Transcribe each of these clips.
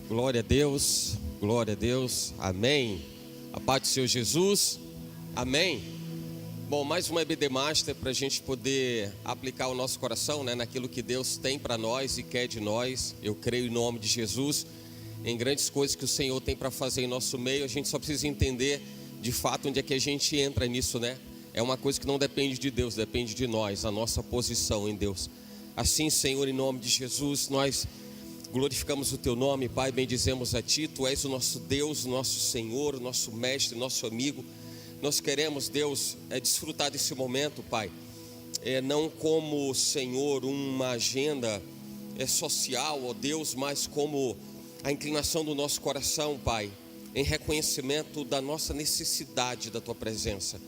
Glória a Deus, amém. A paz do Senhor Jesus, amém. Bom, mais uma EBD Master para a gente poder aplicar o nosso coração, naquilo que Deus tem para nós e quer de nós. Eu creio em nome de Jesus em grandes coisas que o Senhor tem para fazer em nosso meio. A gente só precisa entender de fato onde é que a gente entra nisso, É uma coisa que não depende de Deus, depende de nós, a nossa posição em Deus. Assim, Senhor, em nome de Jesus, nós glorificamos o Teu nome, Pai, bendizemos a Ti. Tu és o nosso Deus, o nosso Senhor, o nosso Mestre, nosso amigo. Nós queremos, Deus, desfrutar desse momento, Pai, não como, Senhor, uma agenda social, ó Deus, mas como a inclinação do nosso coração, Pai, em reconhecimento da nossa necessidade da Tua presença.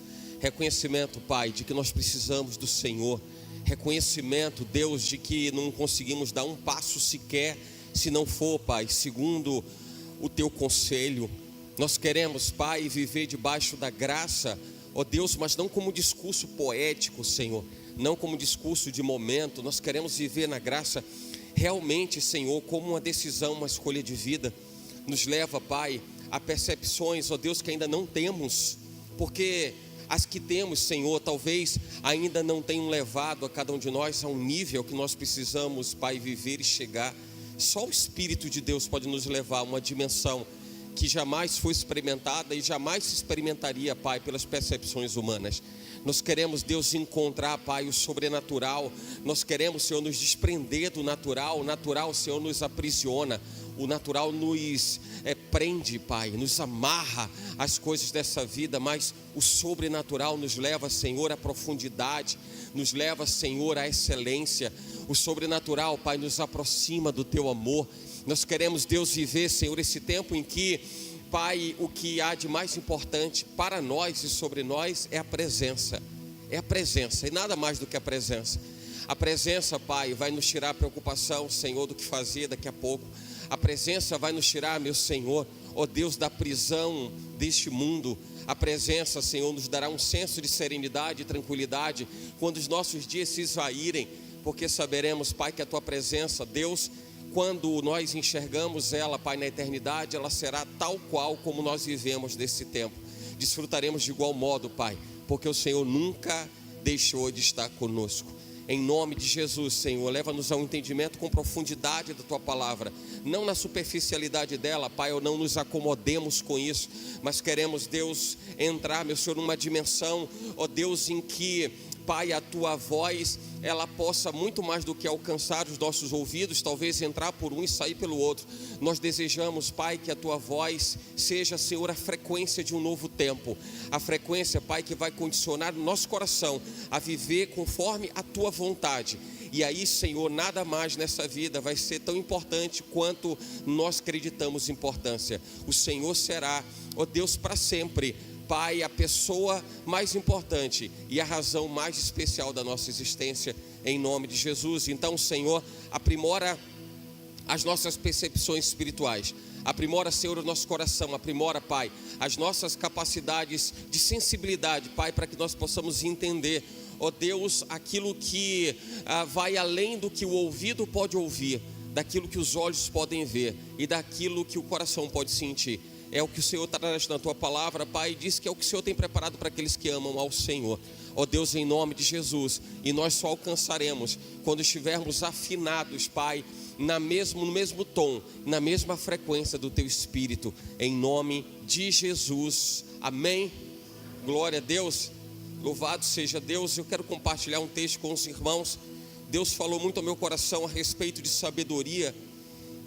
Reconhecimento, Pai, de que nós precisamos do Senhor. Reconhecimento, Deus, de que não conseguimos dar um passo sequer se não for, Pai, segundo o Teu conselho. Nós queremos, Pai, viver debaixo da graça, ó Deus, mas não como discurso poético, Senhor, não como discurso de momento. Nós queremos viver na graça realmente, Senhor, como uma decisão, uma escolha de vida. Nos leva, Pai, a percepções, ó Deus, que ainda não temos, porque as que temos, Senhor, talvez ainda não tenham levado a cada um de nós a um nível que nós precisamos, Pai, viver e chegar. Só o Espírito de Deus pode nos levar a uma dimensão que jamais foi experimentada e jamais se experimentaria, Pai, pelas percepções humanas. Nós queremos, Deus, encontrar, Pai, o sobrenatural. Nós queremos, Senhor, nos desprender do natural. O natural, Senhor, nos aprisiona. O natural nos prende, Pai, nos amarra às coisas dessa vida, mas o sobrenatural nos leva, Senhor, à profundidade, nos leva, Senhor, à excelência. O sobrenatural, Pai, nos aproxima do Teu amor. Nós queremos, Deus, viver, Senhor, esse tempo em que, Pai, o que há de mais importante para nós e sobre nós é a presença. É a presença e nada mais do que a presença. A presença, Pai, vai nos tirar a preocupação, Senhor, do que fazer daqui a pouco. A presença vai nos tirar, meu Senhor, ó Deus, da prisão deste mundo. A presença, Senhor, nos dará um senso de serenidade e tranquilidade quando os nossos dias se esvaírem, porque saberemos, Pai, que a Tua presença, Deus, quando nós enxergamos ela, Pai, na eternidade, ela será tal qual como nós vivemos nesse tempo. Desfrutaremos de igual modo, Pai, porque o Senhor nunca deixou de estar conosco. Em nome de Jesus, Senhor, leva-nos ao entendimento com profundidade da Tua palavra, não na superficialidade dela, Pai, ou não nos acomodemos com isso, mas queremos, Deus, entrar, meu Senhor, numa dimensão, ó Deus, em que, Pai, a Tua voz, ela possa muito mais do que alcançar os nossos ouvidos, talvez entrar por um e sair pelo outro. Nós desejamos, Pai, que a Tua voz seja, Senhor, a frequência de um novo tempo. A frequência, Pai, que vai condicionar o nosso coração a viver conforme a Tua vontade. E aí, Senhor, nada mais nessa vida vai ser tão importante quanto nós acreditamos importância. O Senhor será, ó Deus, para sempre, Pai, a pessoa mais importante e a razão mais especial da nossa existência, em nome de Jesus. Então, Senhor, aprimora as nossas percepções espirituais, aprimora, Senhor, o nosso coração, aprimora, Pai, as nossas capacidades de sensibilidade, Pai, para que nós possamos entender, ó Deus, aquilo que vai além do que o ouvido pode ouvir, daquilo que os olhos podem ver e daquilo que o coração pode sentir. É o que o Senhor traz na Tua palavra, Pai, e diz que é o que o Senhor tem preparado para aqueles que amam ao Senhor. Ó Deus, em nome de Jesus, e nós só alcançaremos quando estivermos afinados, Pai, no mesmo tom, na mesma frequência do Teu Espírito, em nome de Jesus, amém. Glória a Deus, louvado seja Deus. Eu quero compartilhar um texto com os irmãos. Deus falou muito ao meu coração a respeito de sabedoria.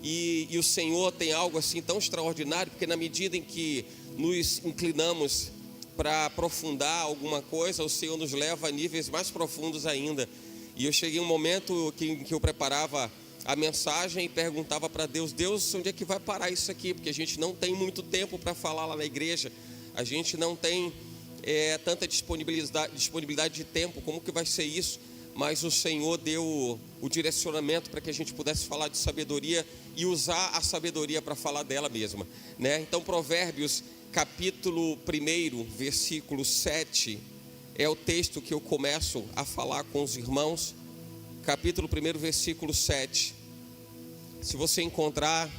E o Senhor tem algo assim tão extraordinário, porque na medida em que nos inclinamos para aprofundar alguma coisa, o Senhor nos leva a níveis mais profundos ainda. E eu cheguei um momento que eu preparava a mensagem e perguntava para Deus: Deus, onde é que vai parar isso aqui? Porque a gente não tem muito tempo para falar lá na igreja, a gente não tem tanta disponibilidade de tempo, como que vai ser isso? Mas o Senhor deu o direcionamento para que a gente pudesse falar de sabedoria e usar a sabedoria para falar dela mesma, Então, Provérbios, capítulo 1, versículo 7, é o texto que eu começo a falar com os irmãos. Capítulo 1, versículo 7. Se você encontrar,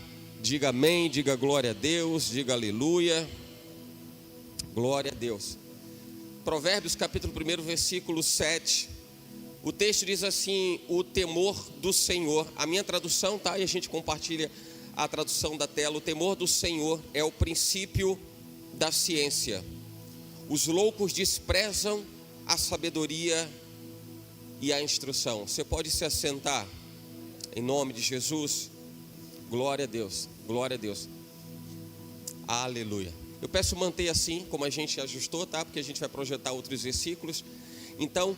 Diga amém, diga glória a Deus, diga aleluia. Glória a Deus. Provérbios capítulo 1, versículo 7. O texto diz assim: o temor do Senhor. A minha tradução, tá? E a gente compartilha a tradução da tela. O temor do Senhor é o princípio da ciência. Os loucos desprezam a sabedoria e a instrução. Você pode se assentar em nome de Jesus. Glória a Deus, glória a Deus. Aleluia. Eu peço manter assim, como a gente ajustou, tá? Porque a gente vai projetar outros versículos. Então,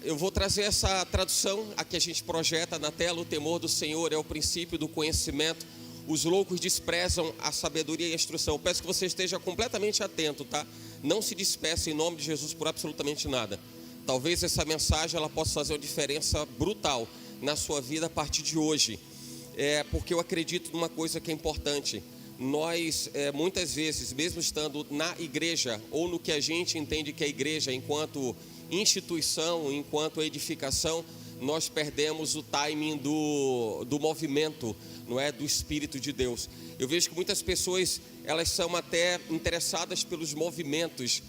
eu vou trazer essa tradução a que a gente projeta na tela. O temor do Senhor é o princípio do conhecimento. Os loucos desprezam a sabedoria e a instrução. Eu peço que você esteja completamente atento, tá? Não se despeça em nome de Jesus por absolutamente nada. Talvez essa mensagem ela possa fazer uma diferença brutal na sua vida a partir de hoje. Porque eu acredito numa coisa que é importante. Nós, muitas vezes, mesmo estando na igreja, ou no que a gente entende que é igreja enquanto instituição, enquanto edificação, nós perdemos o timing do movimento, não é? Do Espírito de Deus. Eu vejo que muitas pessoas, elas são até interessadas pelos movimentos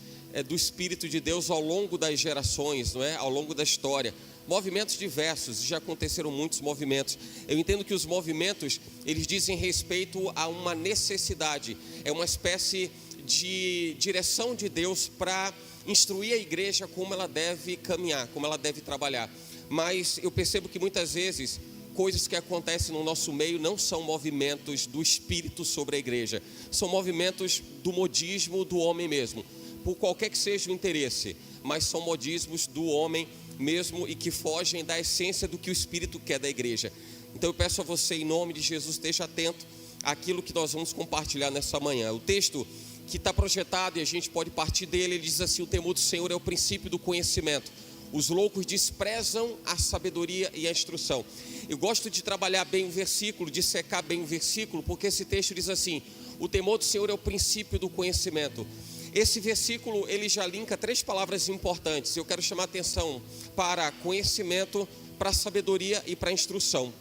do Espírito de Deus ao longo das gerações, não é? Ao longo da história. Movimentos diversos, já aconteceram muitos movimentos. Eu entendo que os movimentos, eles dizem respeito a uma necessidade. É uma espécie de direção de Deus para instruir a igreja como ela deve caminhar, como ela deve trabalhar. Mas eu percebo que muitas vezes coisas que acontecem no nosso meio não são movimentos do Espírito sobre a igreja. São movimentos do modismo do homem mesmo, por qualquer que seja o interesse. Mas são modismos do homem mesmo e que fogem da essência do que o Espírito quer da igreja. Então eu peço a você, em nome de Jesus, esteja atento àquilo que nós vamos compartilhar nessa manhã. O texto que está projetado, e a gente pode partir dele, ele diz assim: o temor do Senhor é o princípio do conhecimento. Os loucos desprezam a sabedoria e a instrução. Eu gosto de trabalhar bem o versículo, de secar bem o versículo, porque esse texto diz assim: o temor do Senhor é o princípio do conhecimento. Esse versículo, ele já linka 3 palavras importantes. Eu quero chamar a atenção para conhecimento, para sabedoria e para instrução.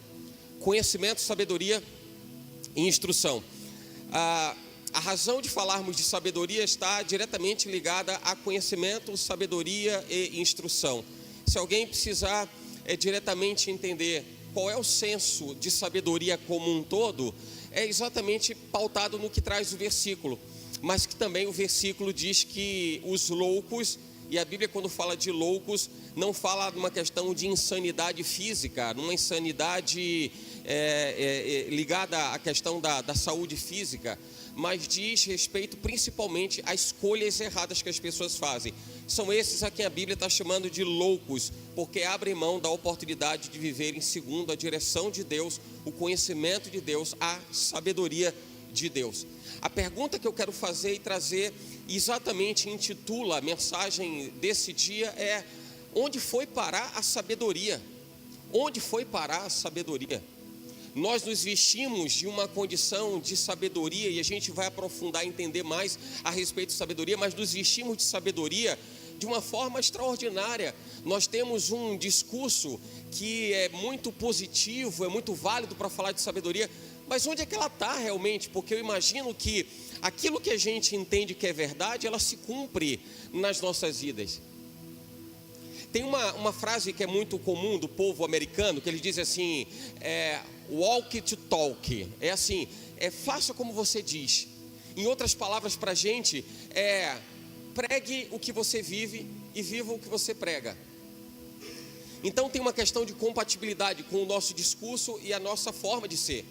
Conhecimento, sabedoria e instrução. A razão de falarmos de sabedoria está diretamente ligada a conhecimento, sabedoria e instrução. Se alguém precisar diretamente entender qual é o senso de sabedoria como um todo, é exatamente pautado no que traz o versículo. Mas que também o versículo diz que os loucos, e a Bíblia quando fala de loucos, não fala de uma questão de insanidade física, numa insanidade ligada à questão da saúde física, mas diz respeito principalmente a escolhas erradas que as pessoas fazem. São esses a quem a Bíblia está chamando de loucos, porque abrem mão da oportunidade de viverem segundo a direção de Deus, o conhecimento de Deus, a sabedoria de Deus. A pergunta que eu quero fazer e trazer, exatamente intitula a mensagem desse dia, é: onde foi parar a sabedoria? Onde foi parar a sabedoria? Nós nos vestimos de uma condição de sabedoria, e a gente vai aprofundar e entender mais a respeito de sabedoria, mas nos vestimos de sabedoria de uma forma extraordinária. Nós temos um discurso que é muito positivo, é muito válido para falar de sabedoria, mas onde é que ela está realmente? Porque eu imagino que aquilo que a gente entende que é verdade, ela se cumpre nas nossas vidas. Tem uma frase que é muito comum do povo americano, que ele diz assim, walk to talk. É assim, faça como você diz. Em outras palavras para a gente, pregue o que você vive e viva o que você prega. Então tem uma questão de compatibilidade com o nosso discurso e a nossa forma de ser.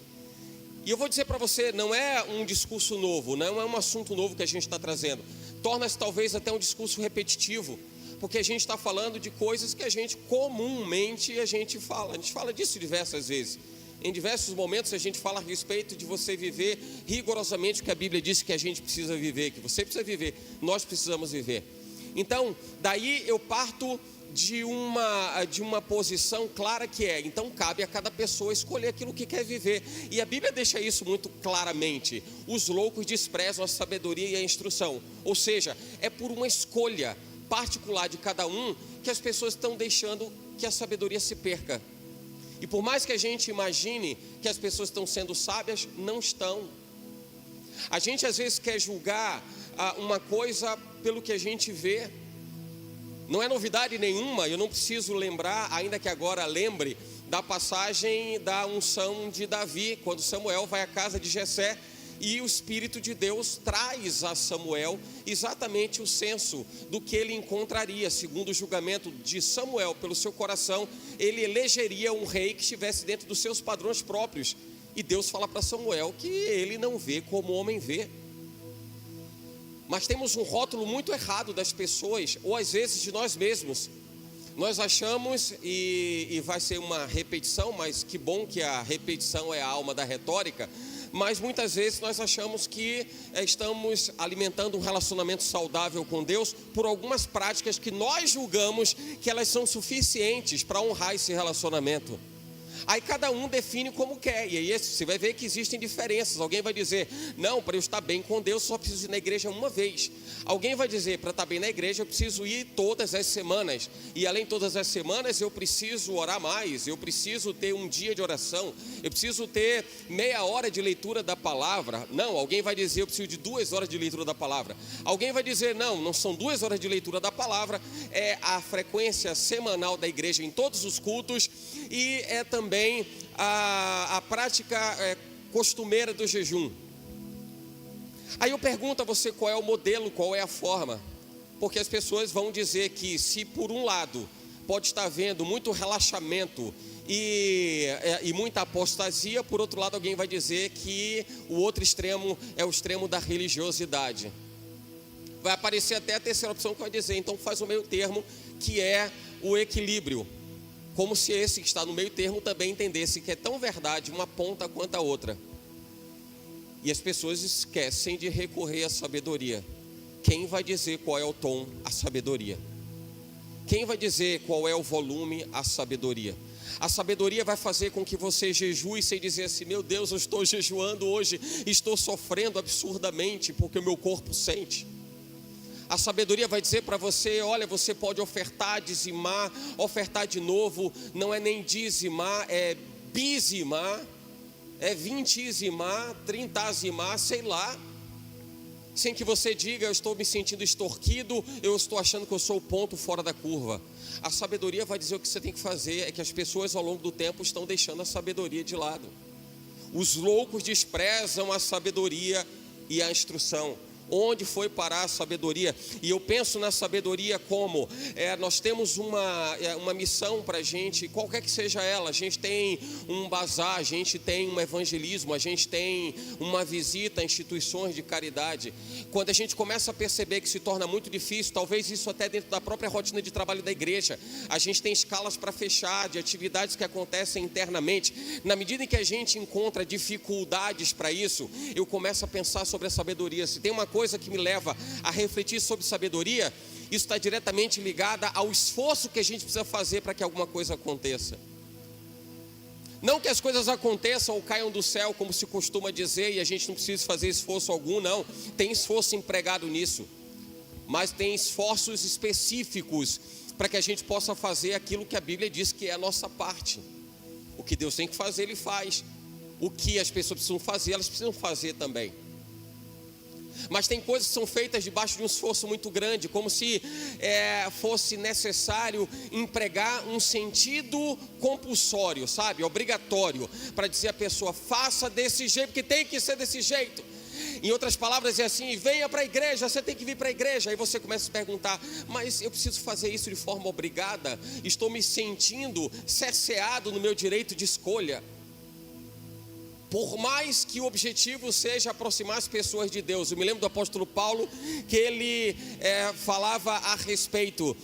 E eu vou dizer para você, não é um discurso novo, não é um assunto novo que a gente está trazendo. Torna-se talvez até um discurso repetitivo, porque a gente está falando de coisas que a gente comumente fala. A gente fala disso diversas vezes. Em diversos momentos a gente fala a respeito de você viver rigorosamente o que a Bíblia diz que a gente precisa viver, que você precisa viver, nós precisamos viver. Então, daí eu parto de uma posição clara que então cabe a cada pessoa escolher aquilo que quer viver. E a Bíblia deixa isso muito claramente: os loucos desprezam a sabedoria e a instrução. Ou seja, é por uma escolha particular de cada um que as pessoas estão deixando que a sabedoria se perca. E por mais que a gente imagine que as pessoas estão sendo sábias, não estão. A gente às vezes quer julgar uma coisa pelo que a gente vê. Não é novidade nenhuma, eu não preciso lembrar, ainda que agora lembre, da passagem da unção de Davi, quando Samuel vai à casa de Jessé e o Espírito de Deus traz a Samuel exatamente o senso do que ele encontraria. Segundo o julgamento de Samuel pelo seu coração, ele elegeria um rei que estivesse dentro dos seus padrões próprios. E Deus fala para Samuel que ele não vê como o homem vê. Mas temos um rótulo muito errado das pessoas, ou às vezes de nós mesmos. Nós achamos, e vai ser uma repetição, mas que bom que a repetição é a alma da retórica. Mas muitas vezes nós achamos que estamos alimentando um relacionamento saudável com Deus por algumas práticas que nós julgamos que elas são suficientes para honrar esse relacionamento. Aí cada um define como quer, e aí você vai ver que existem diferenças. Alguém vai dizer, não, para eu estar bem com Deus só preciso ir na igreja uma vez. Alguém vai dizer, para estar bem na igreja eu preciso ir todas as semanas. E além de todas as semanas eu preciso orar mais, eu preciso ter um dia de oração, eu preciso ter meia hora de leitura da palavra. Não, alguém vai dizer, eu preciso de 2 horas de leitura da palavra. Alguém vai dizer, não são 2 horas de leitura da palavra, é a frequência semanal da igreja em todos os cultos, e é também a prática costumeira do jejum. Aí eu pergunto a você qual é o modelo, qual é a forma, porque as pessoas vão dizer que se por um lado pode estar havendo muito relaxamento e muita apostasia, por outro lado alguém vai dizer que o outro extremo é o extremo da religiosidade. Vai aparecer até a terceira opção que vai dizer, então faz o meio termo, que é o equilíbrio. Como se esse que está no meio termo também entendesse que é tão verdade uma ponta quanto a outra. E as pessoas esquecem de recorrer à sabedoria. Quem vai dizer qual é o tom? A sabedoria. Quem vai dizer qual é o volume? A sabedoria. A sabedoria vai fazer com que você jejue sem dizer assim, meu Deus, eu estou jejuando hoje, estou sofrendo absurdamente porque o meu corpo sente. A sabedoria vai dizer para você, olha, você pode ofertar, dizimar, ofertar de novo, não é nem dizimar, é bizimar, é vintizimar, trintazimar, sei lá. Sem que você diga, eu estou me sentindo extorquido, eu estou achando que eu sou o ponto fora da curva. A sabedoria vai dizer o que você tem que fazer, é que as pessoas ao longo do tempo estão deixando a sabedoria de lado. Os loucos desprezam a sabedoria e a instrução. Onde foi parar a sabedoria? E eu penso na sabedoria como nós temos uma missão para a gente, qualquer que seja ela. A gente tem um bazar, a gente tem um evangelismo, a gente tem uma visita a instituições de caridade. Quando a gente começa a perceber que se torna muito difícil, talvez isso até dentro da própria rotina de trabalho da igreja, a gente tem escalas para fechar, de atividades que acontecem internamente. Na medida em que a gente encontra dificuldades para isso, eu começo a pensar sobre a sabedoria. Se tem uma coisa que me leva a refletir sobre sabedoria, isso está diretamente ligada ao esforço que a gente precisa fazer para que alguma coisa aconteça. Não que as coisas aconteçam ou caiam do céu, como se costuma dizer, e a gente não precisa fazer esforço algum, não. Tem esforço empregado nisso, mas tem esforços específicos para que a gente possa fazer aquilo que a Bíblia diz que é a nossa parte. O que Deus tem que fazer, Ele faz. O que as pessoas precisam fazer, elas precisam fazer também. Mas tem coisas que são feitas debaixo de um esforço muito grande, como se fosse necessário empregar um sentido compulsório, sabe, obrigatório, para dizer à pessoa, faça desse jeito, porque tem que ser desse jeito. Em outras palavras é assim, venha para a igreja, você tem que vir para a igreja. Aí você começa a se perguntar, mas eu preciso fazer isso de forma obrigada? Estou me sentindo cerceado no meu direito de escolha. Por mais que o objetivo seja aproximar as pessoas de Deus. Eu me lembro do apóstolo Paulo, que ele falava a respeito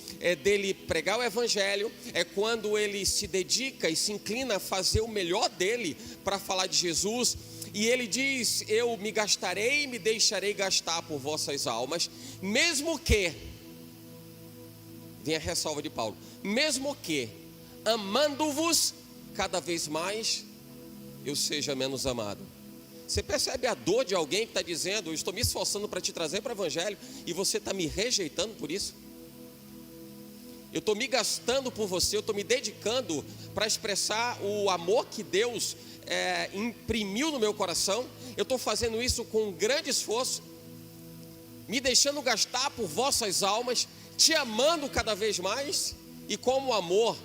dele pregar o evangelho, quando ele se dedica e se inclina a fazer o melhor dele para falar de Jesus. E ele diz, eu me gastarei e me deixarei gastar por vossas almas, mesmo que, vem a ressalva de Paulo, mesmo que, amando-vos cada vez mais, eu seja menos amado. Você percebe a dor de alguém que está dizendo, eu estou me esforçando para te trazer para o evangelho e você está me rejeitando por isso? eu estou me gastando por você, eu estou me dedicando para expressar o amor que Deus imprimiu no meu coração. Eu estou fazendo isso com um grande esforço, me deixando gastar por vossas almas, te amando cada vez mais. E como o amor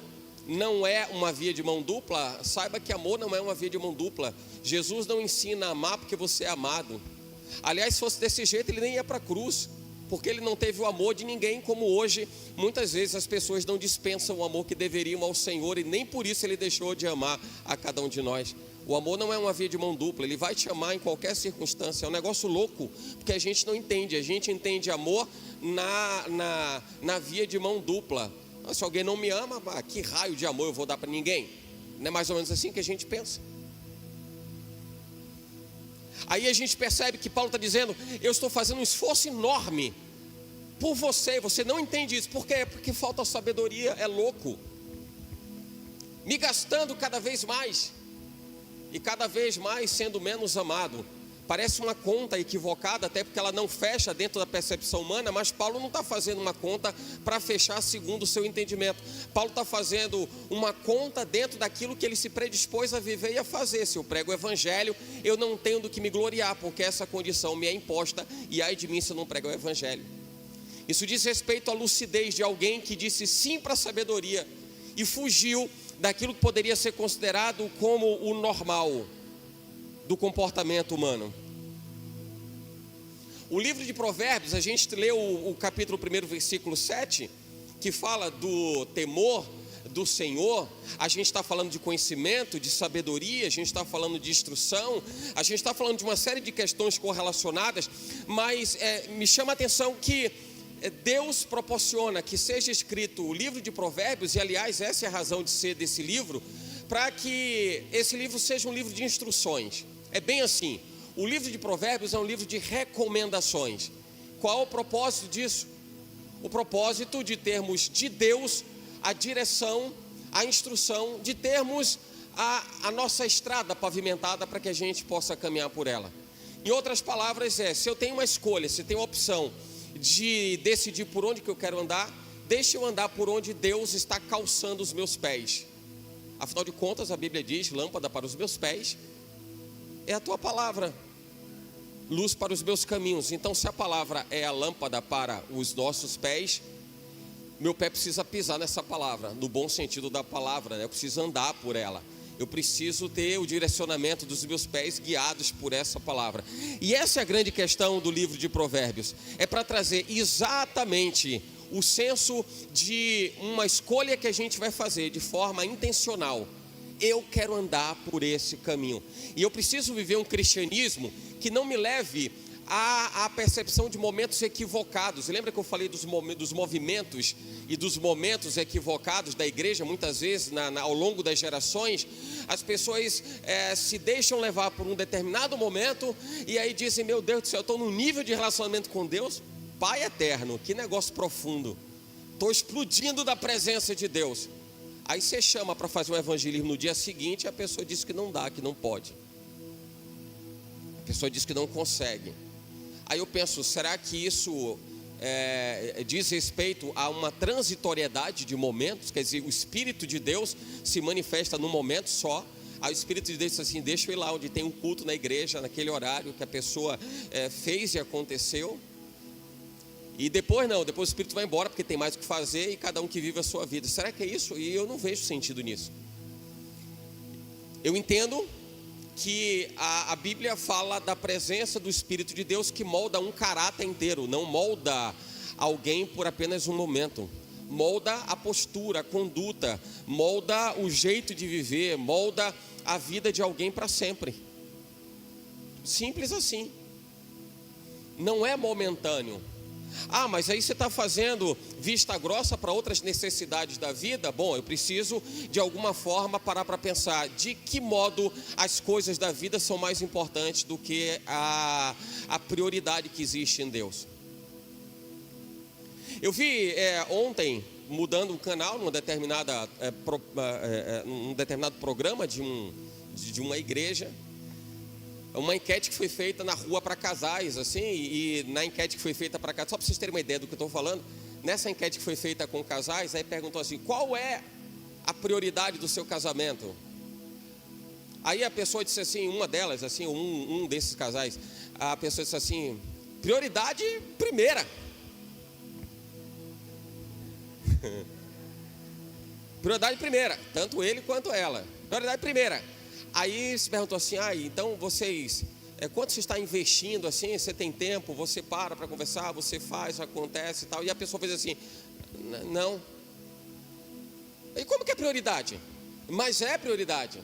não é uma via de mão dupla, saiba que amor não é uma via de mão dupla. Jesus não ensina a amar porque você é amado. Aliás, se fosse desse jeito, ele nem ia para a cruz, porque ele não teve o amor de ninguém, como hoje muitas vezes as pessoas não dispensam o amor que deveriam ao Senhor, e nem por isso ele deixou de amar a cada um de nós. O amor não é uma via de mão dupla, ele vai te amar em qualquer circunstância. É um negócio louco, porque a gente não entende. A gente entende amor na via de mão dupla. Se alguém não me ama, que raio de amor eu vou dar para ninguém? Não é mais ou menos assim que a gente pensa? Aí a gente percebe que Paulo está dizendo: eu estou fazendo um esforço enorme por você. Você não entende isso. Por quê? Porque falta sabedoria. É louco. Me gastando cada vez mais, e cada vez mais sendo menos amado. Parece uma conta equivocada, até porque ela não fecha dentro da percepção humana. Mas Paulo não está fazendo uma conta para fechar segundo o seu entendimento. Paulo está fazendo uma conta dentro daquilo que ele se predispôs a viver e a fazer. Se eu prego o evangelho, eu não tenho do que me gloriar, porque essa condição me é imposta, e ai de mim se eu não prego o evangelho. Isso diz respeito à lucidez de alguém que disse sim para a sabedoria e fugiu daquilo que poderia ser considerado como o normal do comportamento humano. O livro de Provérbios, a gente leu o capítulo 1, versículo 7, que fala do temor do Senhor. A gente está falando de conhecimento, de sabedoria, a gente está falando de instrução, a gente está falando de uma série de questões correlacionadas, mas me chama a atenção que Deus proporciona que seja escrito o livro de Provérbios, e aliás essa é a razão de ser desse livro, para que esse livro seja um livro de instruções. É bem assim. O livro de Provérbios é um livro de recomendações. Qual o propósito disso? O propósito de termos de Deus a direção, a instrução, de termos a nossa estrada pavimentada para que a gente possa caminhar por ela. Em outras palavras, se eu tenho uma escolha, se eu tenho a opção de decidir por onde que eu quero andar, deixe eu andar por onde Deus está calçando os meus pés. Afinal de contas, a Bíblia diz: lâmpada para os meus pés é a tua palavra, luz para os meus caminhos. Então, se a palavra é a lâmpada para os nossos pés, meu pé precisa pisar nessa palavra, no bom sentido da palavra, né? Eu preciso andar por ela. Eu preciso ter o direcionamento dos meus pés guiados por essa palavra. E essa é a grande questão do livro de Provérbios. É para trazer exatamente o senso de uma escolha que a gente vai fazer de forma intencional. Eu quero andar por esse caminho. E eu preciso viver um cristianismo que não me leve à percepção de momentos equivocados. Lembra que eu falei dos movimentos e dos momentos equivocados da igreja? Muitas vezes ao longo das gerações, as pessoas se deixam levar por um determinado momento, e aí dizem: meu Deus do céu, eu estou num nível de relacionamento com Deus, Pai eterno, que negócio profundo, estou explodindo da presença de Deus. Aí você chama para fazer um evangelismo no dia seguinte, e a pessoa diz que não dá, que não pode. A pessoa diz que não consegue. Aí eu penso: será que isso diz respeito a uma transitoriedade de momentos? Quer dizer, o Espírito de Deus se manifesta num momento só. Aí o Espírito de Deus diz assim: deixa eu ir lá onde tem um culto na igreja, naquele horário que a pessoa fez e aconteceu. E depois não, depois o Espírito vai embora porque tem mais o que fazer, e cada um que vive a sua vida. Será que é isso? E eu não vejo sentido nisso. Eu entendo que a Bíblia fala da presença do Espírito de Deus, que molda um caráter inteiro, não molda alguém por apenas um momento. Molda a postura, a conduta, molda o jeito de viver, molda a vida de alguém para sempre. Simples assim. Não é momentâneo. Ah, mas aí você está fazendo vista grossa para outras necessidades da vida? Bom, eu preciso de alguma forma parar para pensar de que modo as coisas da vida são mais importantes do que a prioridade que existe em Deus. Eu vi ontem, mudando o canal num determinado programa de uma igreja, uma enquete que foi feita na rua para casais, assim, e na enquete que foi feita para casais, só para vocês terem uma ideia do que eu estou falando, nessa enquete que foi feita com casais, aí perguntou assim: qual é a prioridade do seu casamento? Aí a pessoa disse assim, uma delas, assim, um desses casais, a pessoa disse assim: prioridade primeira. Prioridade primeira, tanto ele quanto ela. Prioridade primeira. Aí se perguntou assim: então vocês, quanto você está investindo assim? Você tem tempo? Você para conversar? Você faz, acontece e tal? E a pessoa fez assim: não. E como que é prioridade? Mas é prioridade.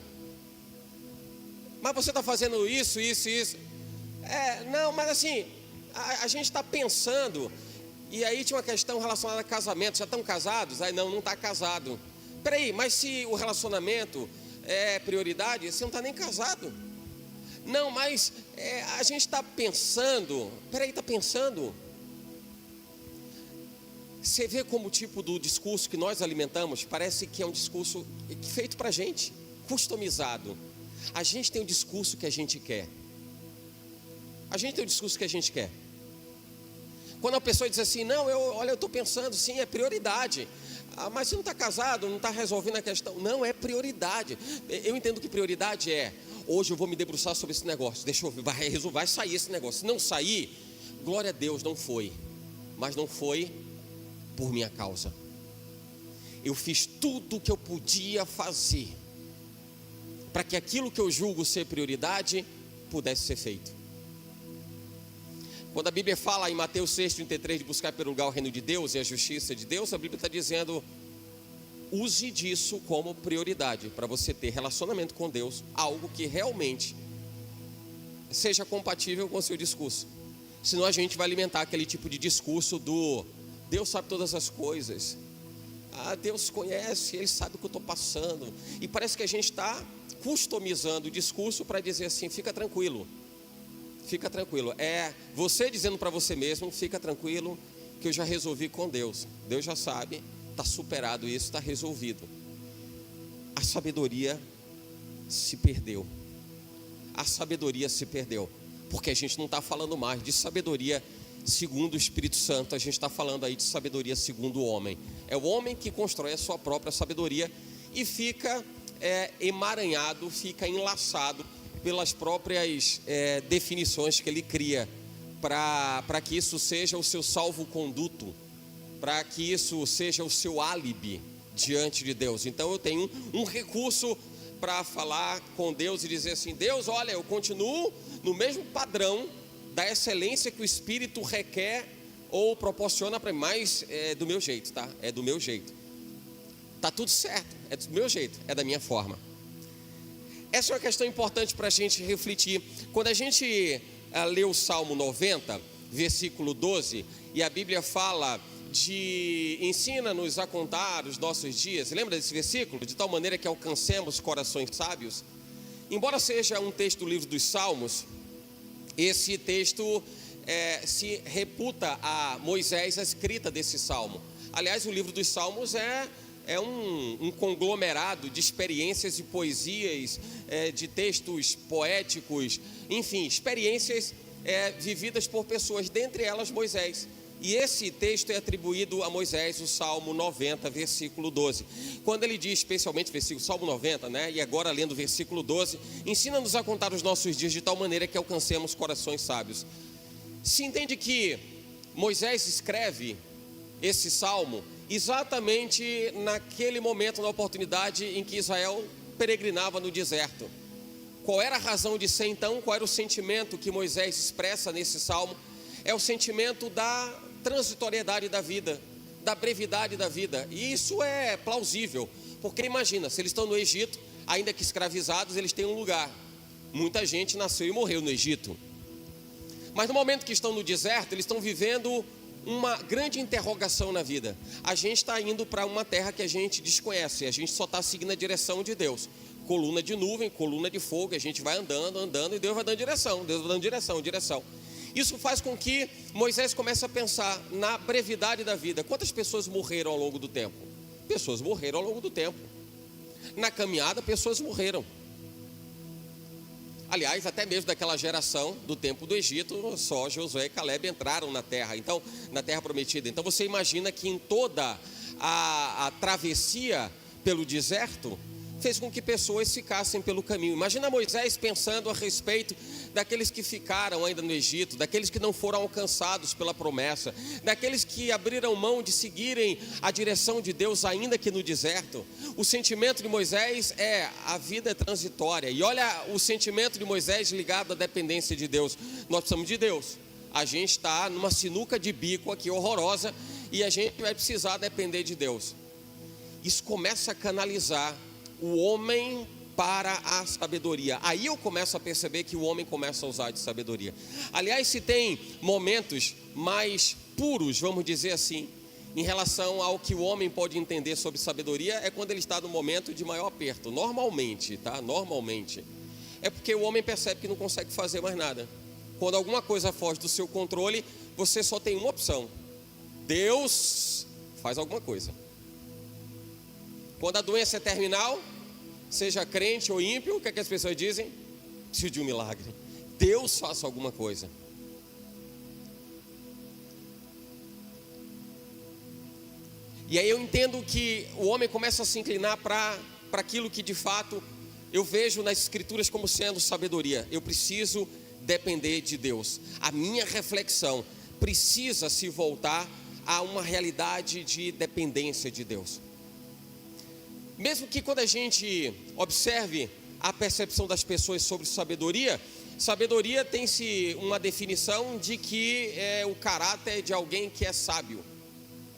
Mas você está fazendo isso. Não, mas assim, a gente está pensando. E aí tinha uma questão relacionada a casamento. Já estão casados? Aí não está casado. Peraí, mas se o relacionamento é prioridade, você não está nem casado. Não, mas a gente está pensando. Peraí, está pensando. Você vê como o tipo do discurso que nós alimentamos parece que é um discurso feito para a gente, customizado. A gente tem um discurso que a gente quer. A gente tem um discurso que a gente quer. Quando a pessoa diz assim: não, eu estou pensando, sim, é prioridade. Mas você não está casado, não está resolvendo a questão. Não, é prioridade. Eu entendo que prioridade é: hoje eu vou me debruçar sobre esse negócio. Deixa eu ver, vai sair esse negócio. Se não sair, glória a Deus, não foi. Mas não foi por minha causa. Eu fiz tudo o que eu podia fazer para que aquilo que eu julgo ser prioridade pudesse ser feito. Quando a Bíblia fala em Mateus 6,33 de buscar pelo lugar o reino de Deus e a justiça de Deus, a Bíblia está dizendo: use disso como prioridade para você ter relacionamento com Deus, algo que realmente seja compatível com o seu discurso. Senão a gente vai alimentar aquele tipo de discurso do Deus sabe todas as coisas, Deus conhece, Ele sabe o que eu estou passando. E parece que a gente está customizando o discurso para dizer assim: fica tranquilo. Fica tranquilo. É você dizendo para você mesmo: fica tranquilo que eu já resolvi com Deus. Deus já sabe, está superado isso, está resolvido. A sabedoria se perdeu. A sabedoria se perdeu. Porque a gente não está falando mais de sabedoria segundo o Espírito Santo. A gente está falando aí de sabedoria segundo o homem. É o homem que constrói a sua própria sabedoria e fica emaranhado, fica enlaçado pelas próprias definições que ele cria, para que isso seja o seu salvo-conduto, para que isso seja o seu álibi diante de Deus. Então eu tenho um recurso para falar com Deus e dizer assim: Deus, olha, eu continuo no mesmo padrão da excelência que o Espírito requer ou proporciona para mim, mas é do meu jeito, tá? É do meu jeito. Tá tudo certo, é do meu jeito, é da minha forma. Essa é uma questão importante para a gente refletir. Quando a gente lê o Salmo 90, versículo 12, e a Bíblia fala de ensina-nos a contar os nossos dias. Lembra desse versículo? De tal maneira que alcancemos corações sábios. Embora seja um texto do livro dos Salmos, esse texto se reputa a Moisés a escrita desse salmo. Aliás, o livro dos Salmos é um conglomerado de experiências e poesias, de textos poéticos, enfim, experiências vividas por pessoas, dentre elas Moisés. E esse texto é atribuído a Moisés, o Salmo 90, versículo 12. Quando ele diz, especialmente Salmo 90, né? E agora lendo o versículo 12, ensina-nos a contar os nossos dias de tal maneira que alcancemos corações sábios. Se entende que Moisés escreve esse salmo exatamente naquele momento, na oportunidade em que Israel peregrinava no deserto. Qual era a razão de ser então? Qual era o sentimento que Moisés expressa nesse salmo? É o sentimento da transitoriedade da vida, da brevidade da vida. E isso é plausível, porque imagina, se eles estão no Egito, ainda que escravizados, eles têm um lugar. Muita gente nasceu e morreu no Egito. Mas no momento que estão no deserto, eles estão vivendo uma grande interrogação na vida. A gente está indo para uma terra que a gente desconhece, a gente só está seguindo a direção de Deus. Coluna de nuvem, coluna de fogo, a gente vai andando e Deus vai dando direção, Deus vai dando direção. Isso faz com que Moisés comece a pensar na brevidade da vida. Quantas pessoas morreram ao longo do tempo? Pessoas morreram ao longo do tempo. Na caminhada, pessoas morreram. Aliás, até mesmo daquela geração do tempo do Egito, só Josué e Caleb entraram na terra, então, na terra prometida. Então você imagina que em toda a travessia pelo deserto, fez com que pessoas ficassem pelo caminho. Imagina Moisés pensando a respeito daqueles que ficaram ainda no Egito, daqueles que não foram alcançados pela promessa, daqueles que abriram mão de seguirem a direção de Deus ainda que no deserto. O sentimento de Moisés é: a vida é transitória. E olha o sentimento de Moisés ligado à dependência de Deus. Nós precisamos de Deus. A gente está numa sinuca de bico aqui horrorosa e a gente vai precisar depender de Deus. Isso começa a canalizar o homem para a sabedoria. Aí eu começo a perceber que o homem começa a usar de sabedoria. Aliás, se tem momentos mais puros, vamos dizer assim, em relação ao que o homem pode entender sobre sabedoria, é quando ele está no momento de maior aperto. Normalmente, tá? Normalmente. É porque o homem percebe que não consegue fazer mais nada. Quando alguma coisa foge do seu controle, você só tem uma opção: Deus faz alguma coisa. Quando a doença é terminal, seja crente ou ímpio, o que é que as pessoas dizem? Preciso de um milagre. Deus faça alguma coisa. E aí eu entendo que o homem começa a se inclinar para aquilo que de fato eu vejo nas escrituras como sendo sabedoria. Eu preciso depender de Deus. A minha reflexão precisa se voltar a uma realidade de dependência de Deus. Mesmo que quando a gente observe a percepção das pessoas sobre sabedoria, sabedoria tem-se uma definição de que é o caráter de alguém que é sábio.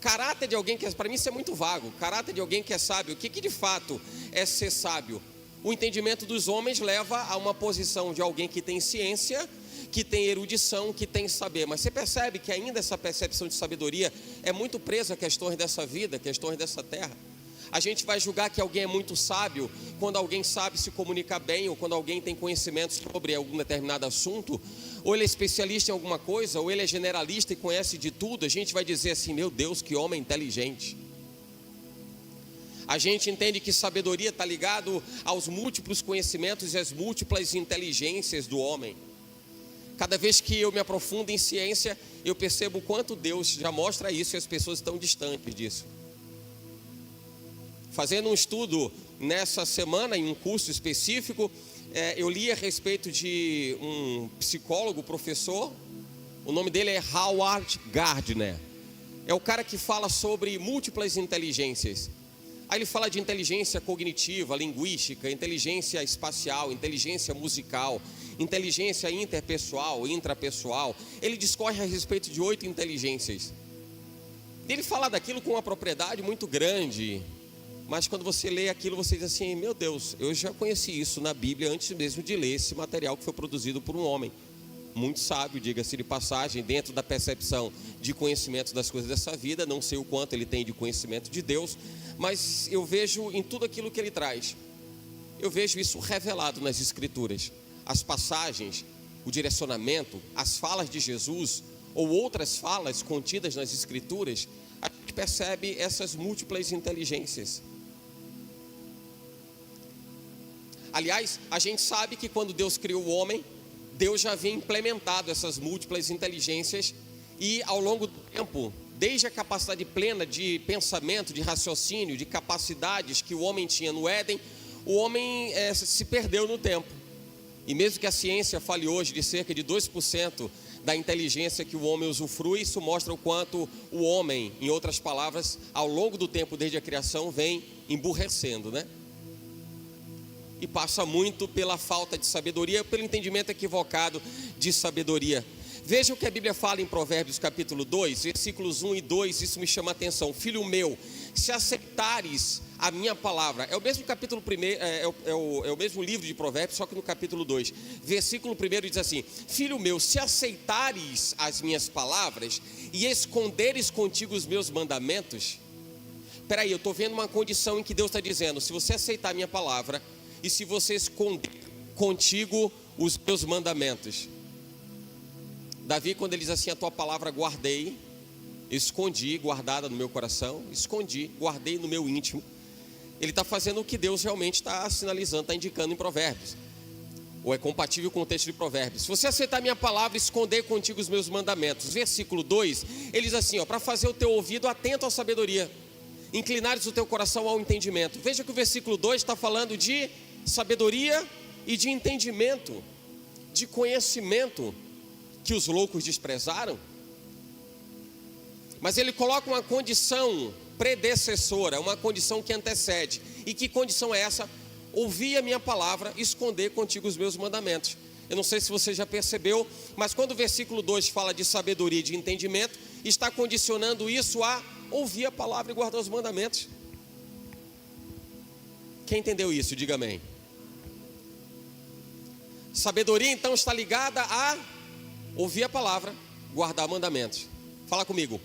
Caráter de alguém que é, para mim isso é muito vago. Caráter de alguém que é sábio, o que de fato é ser sábio? O entendimento dos homens leva a uma posição de alguém que tem ciência, que tem erudição, que tem saber. Mas você percebe que ainda essa percepção de sabedoria é muito presa a questões dessa vida, questões dessa terra. A gente vai julgar que alguém é muito sábio quando alguém sabe se comunicar bem, ou quando alguém tem conhecimento sobre algum determinado assunto, ou ele é especialista em alguma coisa, ou ele é generalista e conhece de tudo. A gente vai dizer assim: meu Deus, que homem inteligente. A gente entende que sabedoria está ligado aos múltiplos conhecimentos e às múltiplas inteligências do homem. Cada vez que eu me aprofundo em ciência, eu percebo o quanto Deus já mostra isso e as pessoas estão distantes disso. Fazendo um estudo nessa semana, em um curso específico, eu li a respeito de um psicólogo, professor. O nome dele é Howard Gardner. É o cara que fala sobre múltiplas inteligências. Aí ele fala de inteligência cognitiva, linguística, inteligência espacial, inteligência musical, inteligência interpessoal, intrapessoal. Ele discorre a respeito de 8 inteligências. Ele fala daquilo com uma propriedade muito grande. Mas quando você lê aquilo, você diz assim: meu Deus, eu já conheci isso na Bíblia antes mesmo de ler esse material que foi produzido por um homem muito sábio, diga-se de passagem, dentro da percepção de conhecimento das coisas dessa vida. Não sei o quanto ele tem de conhecimento de Deus, mas eu vejo em tudo aquilo que ele traz, eu vejo isso revelado nas Escrituras. As passagens, o direcionamento, as falas de Jesus ou outras falas contidas nas Escrituras, a gente percebe essas múltiplas inteligências. Aliás, a gente sabe que quando Deus criou o homem, Deus já havia implementado essas múltiplas inteligências, e ao longo do tempo, desde a capacidade plena de pensamento, de raciocínio, de capacidades que o homem tinha no Éden, o homem se perdeu no tempo. E mesmo que a ciência fale hoje de cerca de 2% da inteligência que o homem usufrui, isso mostra o quanto o homem, em outras palavras, ao longo do tempo desde a criação, vem emburrecendo, né? E passa muito pela falta de sabedoria, pelo entendimento equivocado de sabedoria. Veja o que a Bíblia fala em Provérbios capítulo 2, versículos 1 e 2, isso me chama a atenção. Filho meu, se aceitares a minha palavra, é o mesmo capítulo 1, é o mesmo livro de Provérbios, só que no capítulo 2, versículo 1 diz assim: filho meu, se aceitares as minhas palavras e esconderes contigo os meus mandamentos. Peraí, eu estou vendo uma condição em que Deus está dizendo: se você aceitar a minha palavra e se você esconder contigo os meus mandamentos. Davi, quando ele diz assim: a tua palavra guardei, escondi, guardada no meu coração, escondi, guardei no meu íntimo. Ele está fazendo o que Deus realmente está sinalizando, está indicando em Provérbios. ou é compatível com o texto de Provérbios. Se você aceitar minha palavra, esconder contigo os meus mandamentos. Versículo 2, ele diz assim, para fazer o teu ouvido atento à sabedoria, inclinares o teu coração ao entendimento. Veja que o versículo 2 está falando de sabedoria e de entendimento, de conhecimento, que os loucos desprezaram. Mas ele coloca uma condição predecessora, uma condição que antecede. E que condição é essa? Ouvir a minha palavra, esconder contigo os meus mandamentos. Eu não sei se você já percebeu, mas quando o versículo 2 fala de sabedoria e de entendimento, está condicionando isso a ouvir a palavra e guardar os mandamentos. Quem entendeu isso? Diga amém. Sabedoria então está ligada a ouvir a palavra, guardar mandamentos. Fala comigo.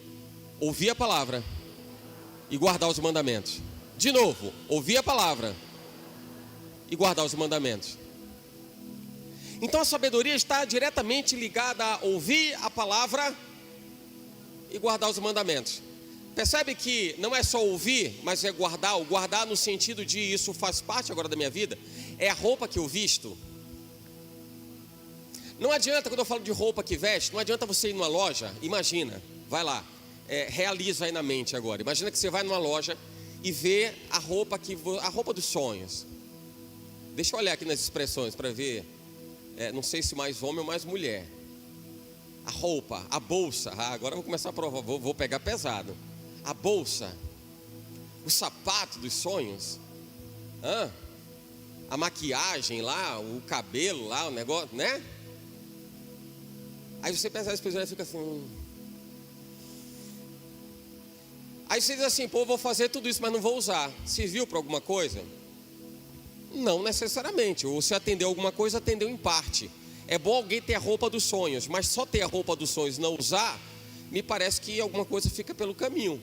Ouvir a palavra e guardar os mandamentos. De novo, ouvir a palavra e guardar os mandamentos. Então a sabedoria está diretamente ligada a ouvir a palavra e guardar os mandamentos. Percebe que não é só ouvir, mas é guardar. O guardar no sentido de isso faz parte agora da minha vida. É a roupa que eu visto. Não adianta, quando eu falo de roupa que veste, não adianta você ir numa loja. Imagina, vai lá, realiza aí na mente agora. Imagina que você vai numa loja e vê a roupa dos sonhos. Deixa eu olhar aqui nas expressões para ver, não sei se mais homem ou mais mulher. A roupa, a bolsa, agora eu vou começar a provar, vou pegar pesado. A bolsa, o sapato dos sonhos, a maquiagem lá, o cabelo lá, o negócio, né? Aí você pensa, as pessoas ficam assim. Aí você diz assim, pô, vou fazer tudo isso, mas não vou usar. Serviu para alguma coisa? Não necessariamente. Ou se atendeu alguma coisa, atendeu em parte. É bom alguém ter a roupa dos sonhos, mas só ter a roupa dos sonhos e não usar, me parece que alguma coisa fica pelo caminho.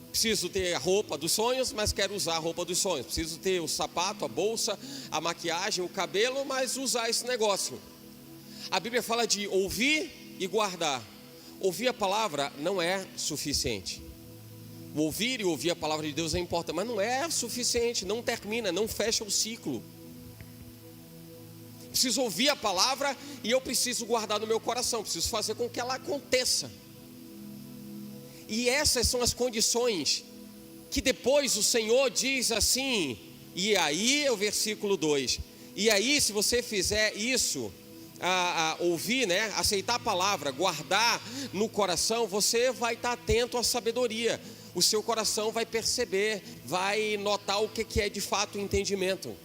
Preciso ter a roupa dos sonhos, mas quero usar a roupa dos sonhos. Preciso ter o sapato, a bolsa, a maquiagem, o cabelo, mas usar esse negócio. A Bíblia fala de ouvir e guardar. Ouvir a palavra não é suficiente. O ouvir e ouvir a palavra de Deus é importante, mas não é suficiente, não termina, não fecha o ciclo. Preciso ouvir a palavra e eu preciso guardar no meu coração, preciso fazer com que ela aconteça. E essas são as condições que depois o Senhor diz assim, e aí o versículo 2, e aí se você fizer isso, ouvir, né, aceitar a palavra, guardar no coração, você vai estar atento à sabedoria. O seu coração vai perceber, vai notar o que é de fato o entendimento.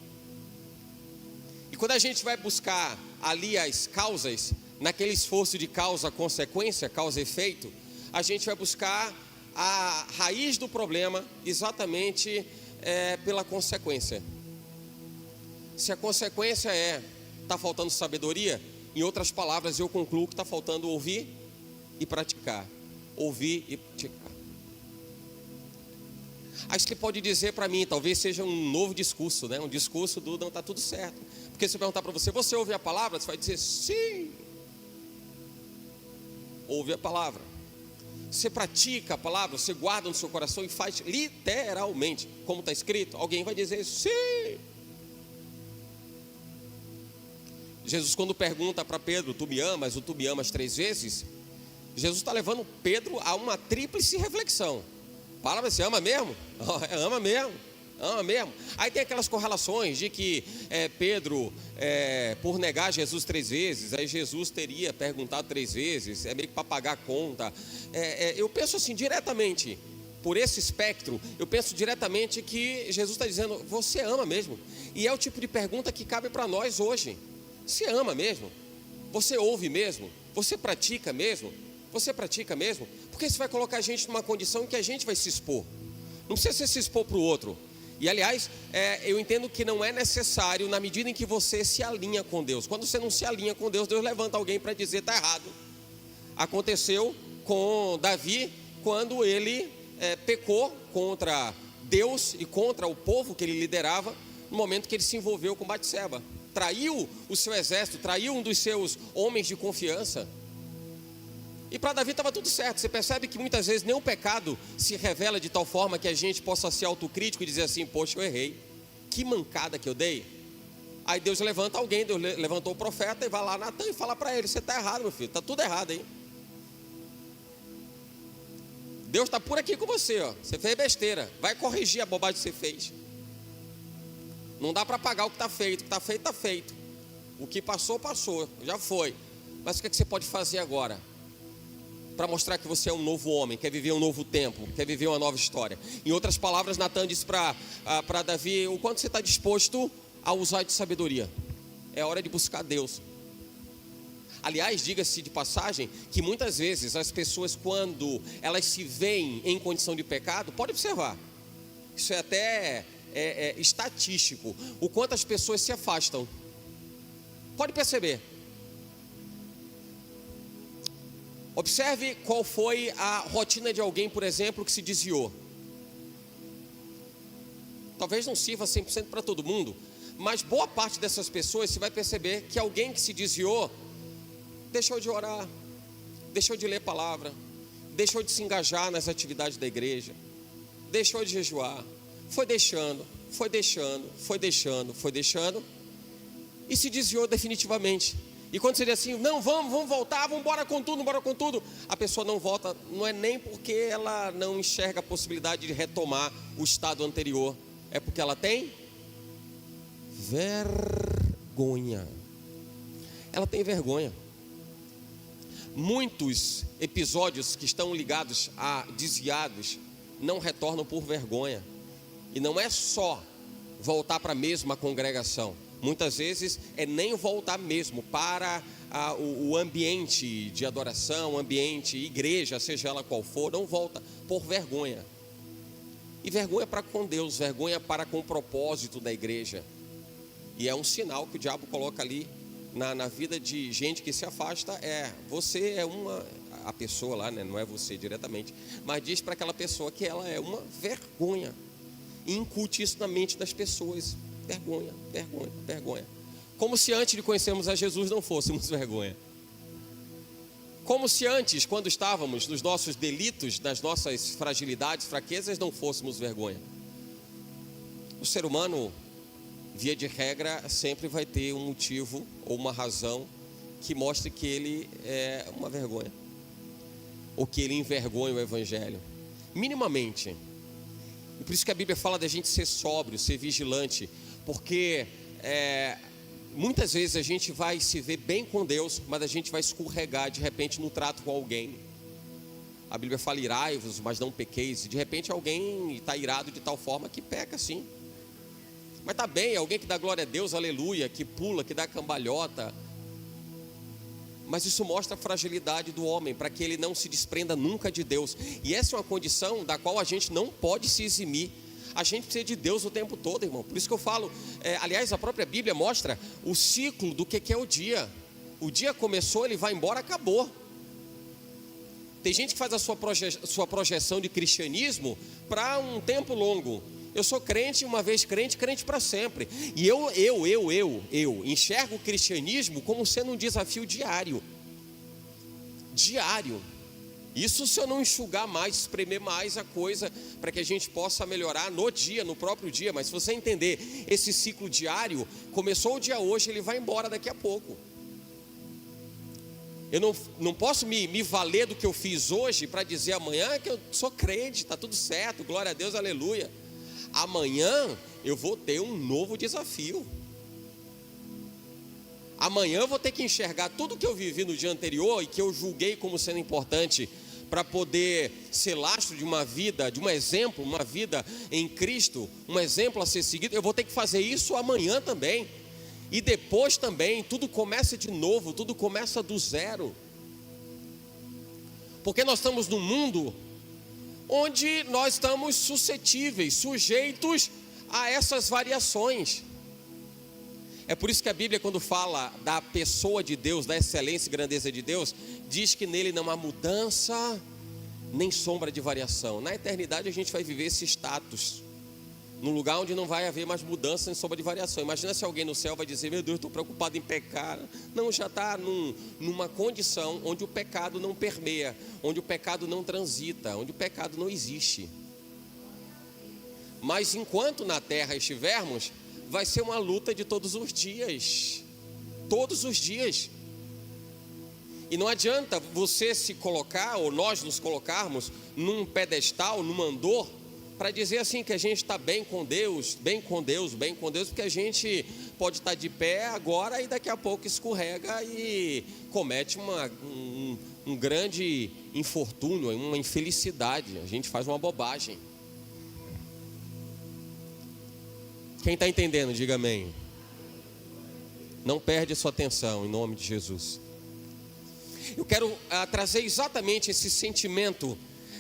E quando a gente vai buscar ali as causas, naquele esforço de causa-consequência, causa-efeito, a gente vai buscar a raiz do problema exatamente pela consequência. Se a consequência está faltando sabedoria, em outras palavras eu concluo que está faltando ouvir e praticar. Ouvir e praticar. Aí você pode dizer para mim, talvez seja um novo discurso, né? Um discurso do não está tudo certo. Porque se eu perguntar para você, você ouve a palavra? Você vai dizer sim. Ouve a palavra. Você pratica a palavra, você guarda no seu coração e faz literalmente, como está escrito. Alguém vai dizer sim. Jesus, quando pergunta para Pedro, tu me amas ou tu me amas 3 vezes? Jesus está levando Pedro a uma tríplice reflexão. Fala, você ama mesmo? Ama mesmo, ama mesmo. Aí tem aquelas correlações de que Pedro, por negar Jesus 3 vezes, aí Jesus teria perguntado 3 vezes, meio que para pagar a conta. Eu penso assim, diretamente, por esse espectro, eu penso diretamente que Jesus está dizendo, você ama mesmo? E é o tipo de pergunta que cabe para nós hoje. Você ama mesmo? Você ouve mesmo? Você pratica mesmo? Você pratica mesmo? Porque isso vai colocar a gente numa condição em que a gente vai se expor. Não precisa você se expor para o outro. E aliás, eu entendo que não é necessário na medida em que você se alinha com Deus. Quando você não se alinha com Deus, Deus levanta alguém para dizer está errado. Aconteceu com Davi quando ele pecou contra Deus e contra o povo que ele liderava, no momento que ele se envolveu com Batseba. Traiu o seu exército, traiu um dos seus homens de confiança. E para Davi estava tudo certo. Você percebe que muitas vezes nenhum pecado se revela de tal forma que a gente possa ser autocrítico e dizer assim, poxa, eu errei. Que mancada que eu dei. Aí Deus levanta alguém, Deus levantou o profeta e vai lá Natan e fala para ele: você está errado, meu filho, está tudo errado aí. Deus está por aqui com você, ó. Você fez besteira, vai corrigir a bobagem que você fez. Não dá para pagar o que está feito, o que está feito, está feito. O que passou, passou, já foi. Mas o que você pode fazer agora? Para mostrar que você é um novo homem, quer viver um novo tempo, quer viver uma nova história. Em outras palavras, Natan disse para Davi: o quanto você está disposto a usar de sabedoria. É hora de buscar Deus. Aliás, diga-se de passagem que muitas vezes as pessoas, quando elas se veem em condição de pecado, pode observar, isso é até estatístico, o quanto as pessoas se afastam. Pode perceber. Observe qual foi a rotina de alguém, por exemplo, que se desviou. Talvez não sirva 100% para todo mundo, mas boa parte dessas pessoas você vai perceber que alguém que se desviou deixou de orar, deixou de ler palavra, deixou de se engajar nas atividades da igreja, deixou de jejuar, foi deixando, e se desviou definitivamente. E quando você diz assim: não, vamos voltar, vamos embora com tudo, a pessoa não volta, não é nem porque ela não enxerga a possibilidade de retomar o estado anterior, é porque ela tem vergonha. Ela tem vergonha. Muitos episódios que estão ligados a desviados não retornam por vergonha. E não é só voltar para a mesma congregação. Muitas vezes é nem voltar mesmo para o ambiente de adoração, ambiente igreja, seja ela qual for, não volta por vergonha. E vergonha para com Deus, vergonha para com o propósito da igreja. E é um sinal que o diabo coloca ali na vida de gente que se afasta. Você é a pessoa lá, né? Não é você diretamente, mas diz para aquela pessoa que ela é uma vergonha. E incute isso na mente das pessoas. Vergonha. Como se antes de conhecermos a Jesus não fôssemos vergonha. Como se antes, quando estávamos nos nossos delitos, nas nossas fragilidades, fraquezas, não fôssemos vergonha. O ser humano, via de regra, sempre vai ter um motivo ou uma razão que mostre que ele é uma vergonha, ou que ele envergonha o evangelho, minimamente. E por isso que a Bíblia fala da gente ser sóbrio, ser vigilante, porque muitas vezes a gente vai se ver bem com Deus, mas a gente vai escorregar de repente no trato com alguém. A Bíblia fala: irai-vos, mas não pequeis. E de repente alguém está irado de tal forma que peca sim. Mas está bem, alguém que dá glória a Deus, aleluia, que pula, que dá cambalhota. Mas isso mostra a fragilidade do homem, para que ele não se desprenda nunca de Deus. E essa é uma condição da qual a gente não pode se eximir. A gente precisa de Deus o tempo todo, irmão. Por isso que eu falo, aliás, a própria Bíblia mostra o ciclo do que é o dia. O dia começou, ele vai embora, acabou. Tem gente que faz a sua projeção de cristianismo para um tempo longo. Eu sou crente, uma vez crente, crente para sempre. E eu enxergo o cristianismo como sendo um desafio diário. Isso se eu não enxugar mais, espremer mais a coisa, para que a gente possa melhorar no dia, no próprio dia. Mas se você entender esse ciclo diário, começou o dia hoje, ele vai embora daqui a pouco. Eu não posso me valer do que eu fiz hoje para dizer amanhã que eu sou crente, está tudo certo, glória a Deus, aleluia. Amanhã eu vou ter um novo desafio. Amanhã eu vou ter que enxergar tudo que eu vivi no dia anterior e que eu julguei como sendo importante para poder ser lastro de uma vida, de um exemplo, uma vida em Cristo, um exemplo a ser seguido. Eu vou ter que fazer isso amanhã também. E depois também, tudo começa de novo, tudo começa do zero. Porque nós estamos num mundo onde nós estamos suscetíveis, sujeitos a essas variações. É por isso que a Bíblia, quando fala da pessoa de Deus, da excelência e grandeza de Deus, diz que nele não há mudança, nem sombra de variação. Na eternidade a gente vai viver esse status, num lugar onde não vai haver mais mudança nem sombra de variação. Imagina se alguém no céu vai dizer: meu Deus, estou preocupado em pecar. Não, já está numa condição onde o pecado não permeia, onde o pecado não transita, onde o pecado não existe. Mas enquanto na terra estivermos, vai ser uma luta de todos os dias. Todos os dias. E não adianta você se colocar, ou nós nos colocarmos num pedestal, num andor, para dizer assim que a gente está bem com Deus, bem com Deus, bem com Deus, porque a gente pode estar de pé agora e daqui a pouco escorrega e comete um grande infortúnio, uma infelicidade, a gente faz uma bobagem. Quem está entendendo, diga amém. Não perde a sua atenção, em nome de Jesus. Eu quero trazer exatamente esse sentimento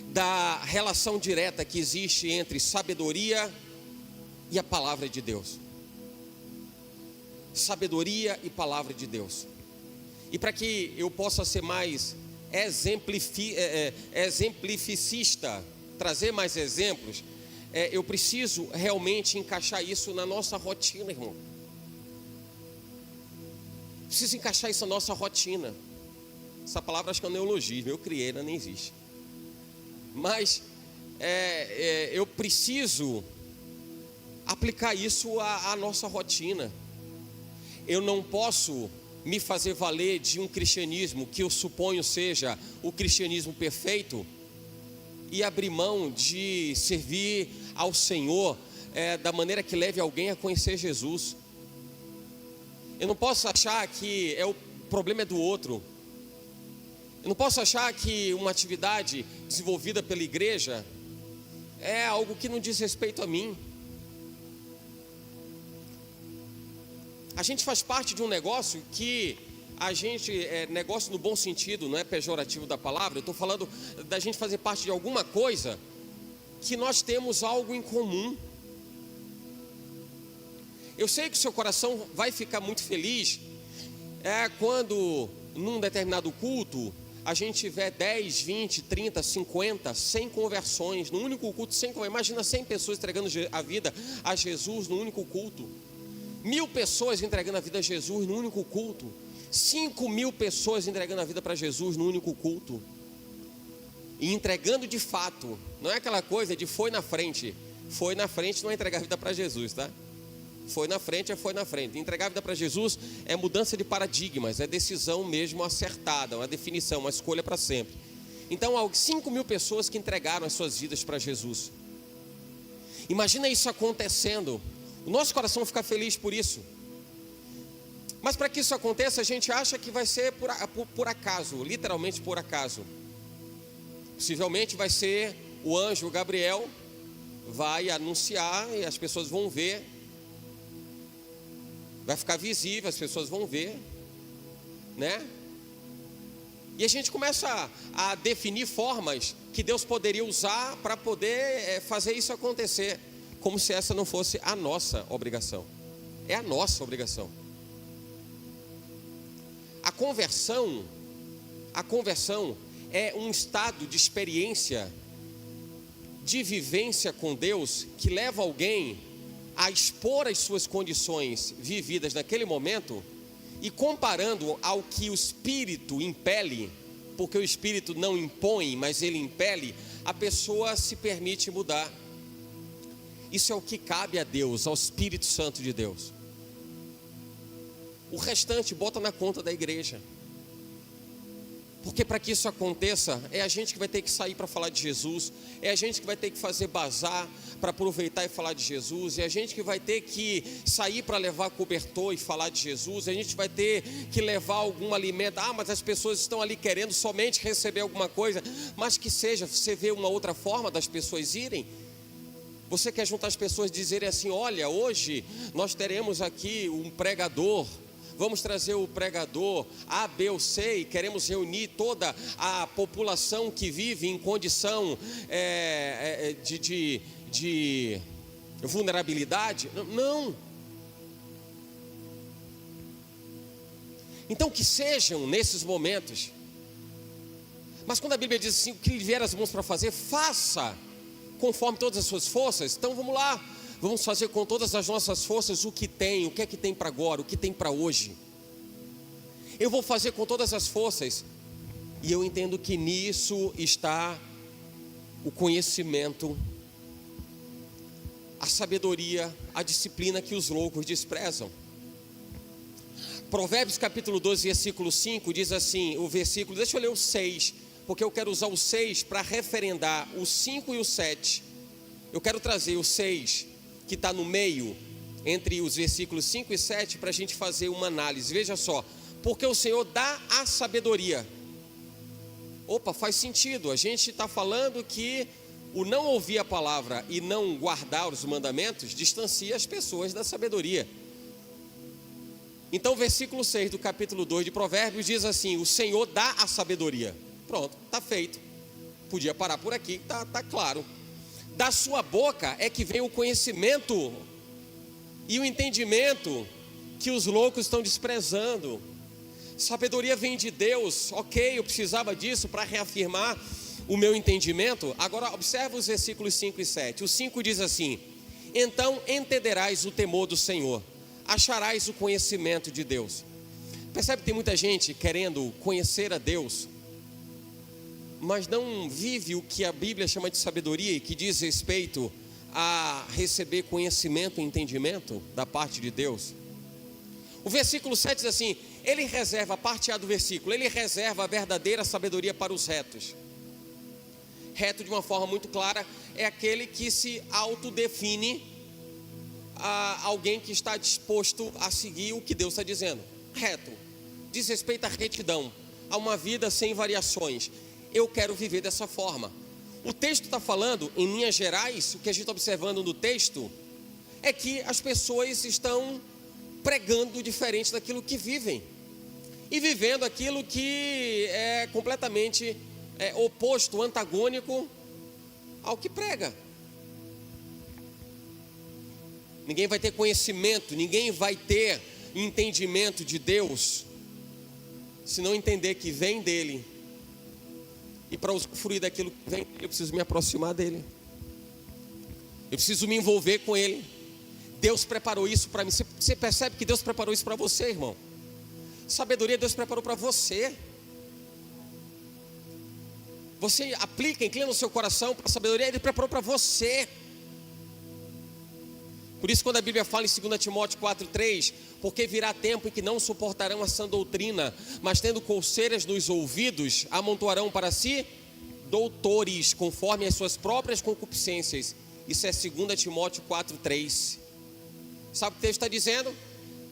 da relação direta que existe entre sabedoria e a palavra de Deus. Sabedoria e palavra de Deus. E para que eu possa ser mais exemplificista, trazer mais exemplos, eu preciso realmente encaixar isso na nossa rotina, irmão. Preciso encaixar isso na nossa rotina. Essa palavra acho que é um neologismo, eu criei, ela nem existe. Mas eu preciso aplicar isso à nossa rotina. Eu não posso me fazer valer de um cristianismo que eu suponho seja o cristianismo perfeito e abrir mão de servir ao Senhor da maneira que leve alguém a conhecer Jesus. Eu não posso achar que o problema é do outro. Eu não posso achar que uma atividade desenvolvida pela igreja é algo que não diz respeito a mim. A gente faz parte de um negócio que negócio no bom sentido, não é pejorativo da palavra. Eu estou falando da gente fazer parte de alguma coisa que nós temos algo em comum. Eu sei que o seu coração vai ficar muito feliz quando num determinado culto a gente tiver 10, 20, 30, 50, 100 conversões num único culto. Imagina 100 pessoas entregando a vida a Jesus num único culto. 1000 pessoas entregando a vida a Jesus num único culto. 5.000 pessoas entregando a vida para Jesus num único culto. E entregando de fato. Não é aquela coisa de foi na frente. Foi na frente não é entregar a vida para Jesus, tá? Foi na frente, foi na frente. Entregar a vida para Jesus é mudança de paradigmas, é decisão mesmo acertada, uma definição, uma escolha para sempre. Então, 5.000 pessoas que entregaram as suas vidas para Jesus. Imagina isso acontecendo. O nosso coração fica feliz por isso. Mas para que isso aconteça, a gente acha que vai ser por acaso, literalmente por acaso. Possivelmente vai ser o anjo Gabriel vai anunciar e as pessoas vão ver. Vai ficar visível, as pessoas vão ver, né? E a gente começa a definir formas que Deus poderia usar para poder fazer isso acontecer, como se essa não fosse a nossa obrigação. É a nossa obrigação. A conversão é um estado de experiência, de vivência com Deus, que leva alguém a expor as suas condições vividas naquele momento e comparando ao que o Espírito impele, porque o Espírito não impõe, mas ele impele, a pessoa se permite mudar. Isso é o que cabe a Deus, ao Espírito Santo de Deus. O restante bota na conta da igreja. Porque para que isso aconteça, é a gente que vai ter que sair para falar de Jesus, é a gente que vai ter que fazer bazar para aproveitar e falar de Jesus, é a gente que vai ter que sair para levar cobertor e falar de Jesus, é a gente vai ter que levar algum alimento. Mas as pessoas estão ali querendo somente receber alguma coisa, mas que seja, você vê uma outra forma das pessoas irem. Você quer juntar as pessoas e dizerem assim: olha, hoje nós teremos aqui um pregador. Vamos trazer o pregador A, B ou C e queremos reunir toda a população que vive em condição de vulnerabilidade. Não. Então que sejam nesses momentos. Mas quando a Bíblia diz assim: o que lhe vier as mãos para fazer, faça conforme todas as suas forças. Então vamos lá. Vamos fazer com todas as nossas forças o que é que tem para agora, o que tem para hoje. Eu vou fazer com todas as forças. E eu entendo que nisso está o conhecimento, a sabedoria, a disciplina que os loucos desprezam. Provérbios capítulo 12, versículo 5 diz assim, o versículo, deixa eu ler o 6, porque eu quero usar o 6 para referendar o 5 e o 7. Eu quero trazer o 6, que está no meio, entre os versículos 5 e 7, para a gente fazer uma análise. Veja só, porque o Senhor dá a sabedoria. Opa, faz sentido, a gente está falando que o não ouvir a palavra e não guardar os mandamentos distancia as pessoas da sabedoria. Então o versículo 6 do capítulo 2 de Provérbios diz assim, o Senhor dá a sabedoria. Pronto, está feito. Podia parar por aqui, está claro. Da sua boca é que vem o conhecimento e o entendimento que os loucos estão desprezando. Sabedoria vem de Deus, ok, eu precisava disso para reafirmar o meu entendimento. Agora observa os versículos 5 e 7. O 5 diz assim, então entenderás o temor do Senhor, acharás o conhecimento de Deus. Percebe que tem muita gente querendo conhecer a Deus, mas não vive o que a Bíblia chama de sabedoria e que diz respeito a receber conhecimento e entendimento da parte de Deus. O versículo 7 diz assim, ele reserva, a parte A do versículo, ele reserva a verdadeira sabedoria para os retos. Reto, de uma forma muito clara, é aquele que se autodefine a alguém que está disposto a seguir o que Deus está dizendo. Reto, diz respeito à retidão, a uma vida sem variações. Eu quero viver dessa forma. O texto está falando, em linhas gerais, o que a gente está observando no texto, é que as pessoas estão pregando diferente daquilo que vivem. E vivendo aquilo que é completamente oposto, antagônico ao que prega. Ninguém vai ter conhecimento, ninguém vai ter entendimento de Deus, se não entender que vem dele. E para usufruir daquilo que vem, eu preciso me aproximar dele. Eu preciso me envolver com ele. Deus preparou isso para mim. Você percebe que Deus preparou isso para você, irmão? Sabedoria Deus preparou para você. Você aplica, inclina o seu coração para a sabedoria, Ele preparou para você. Por isso quando a Bíblia fala em 2 Timóteo 4,3, porque virá tempo em que não suportarão a sã doutrina, mas tendo coceiras nos ouvidos, amontoarão para si doutores, conforme as suas próprias concupiscências. Isso é 2 Timóteo 4,3. Sabe o que o texto está dizendo?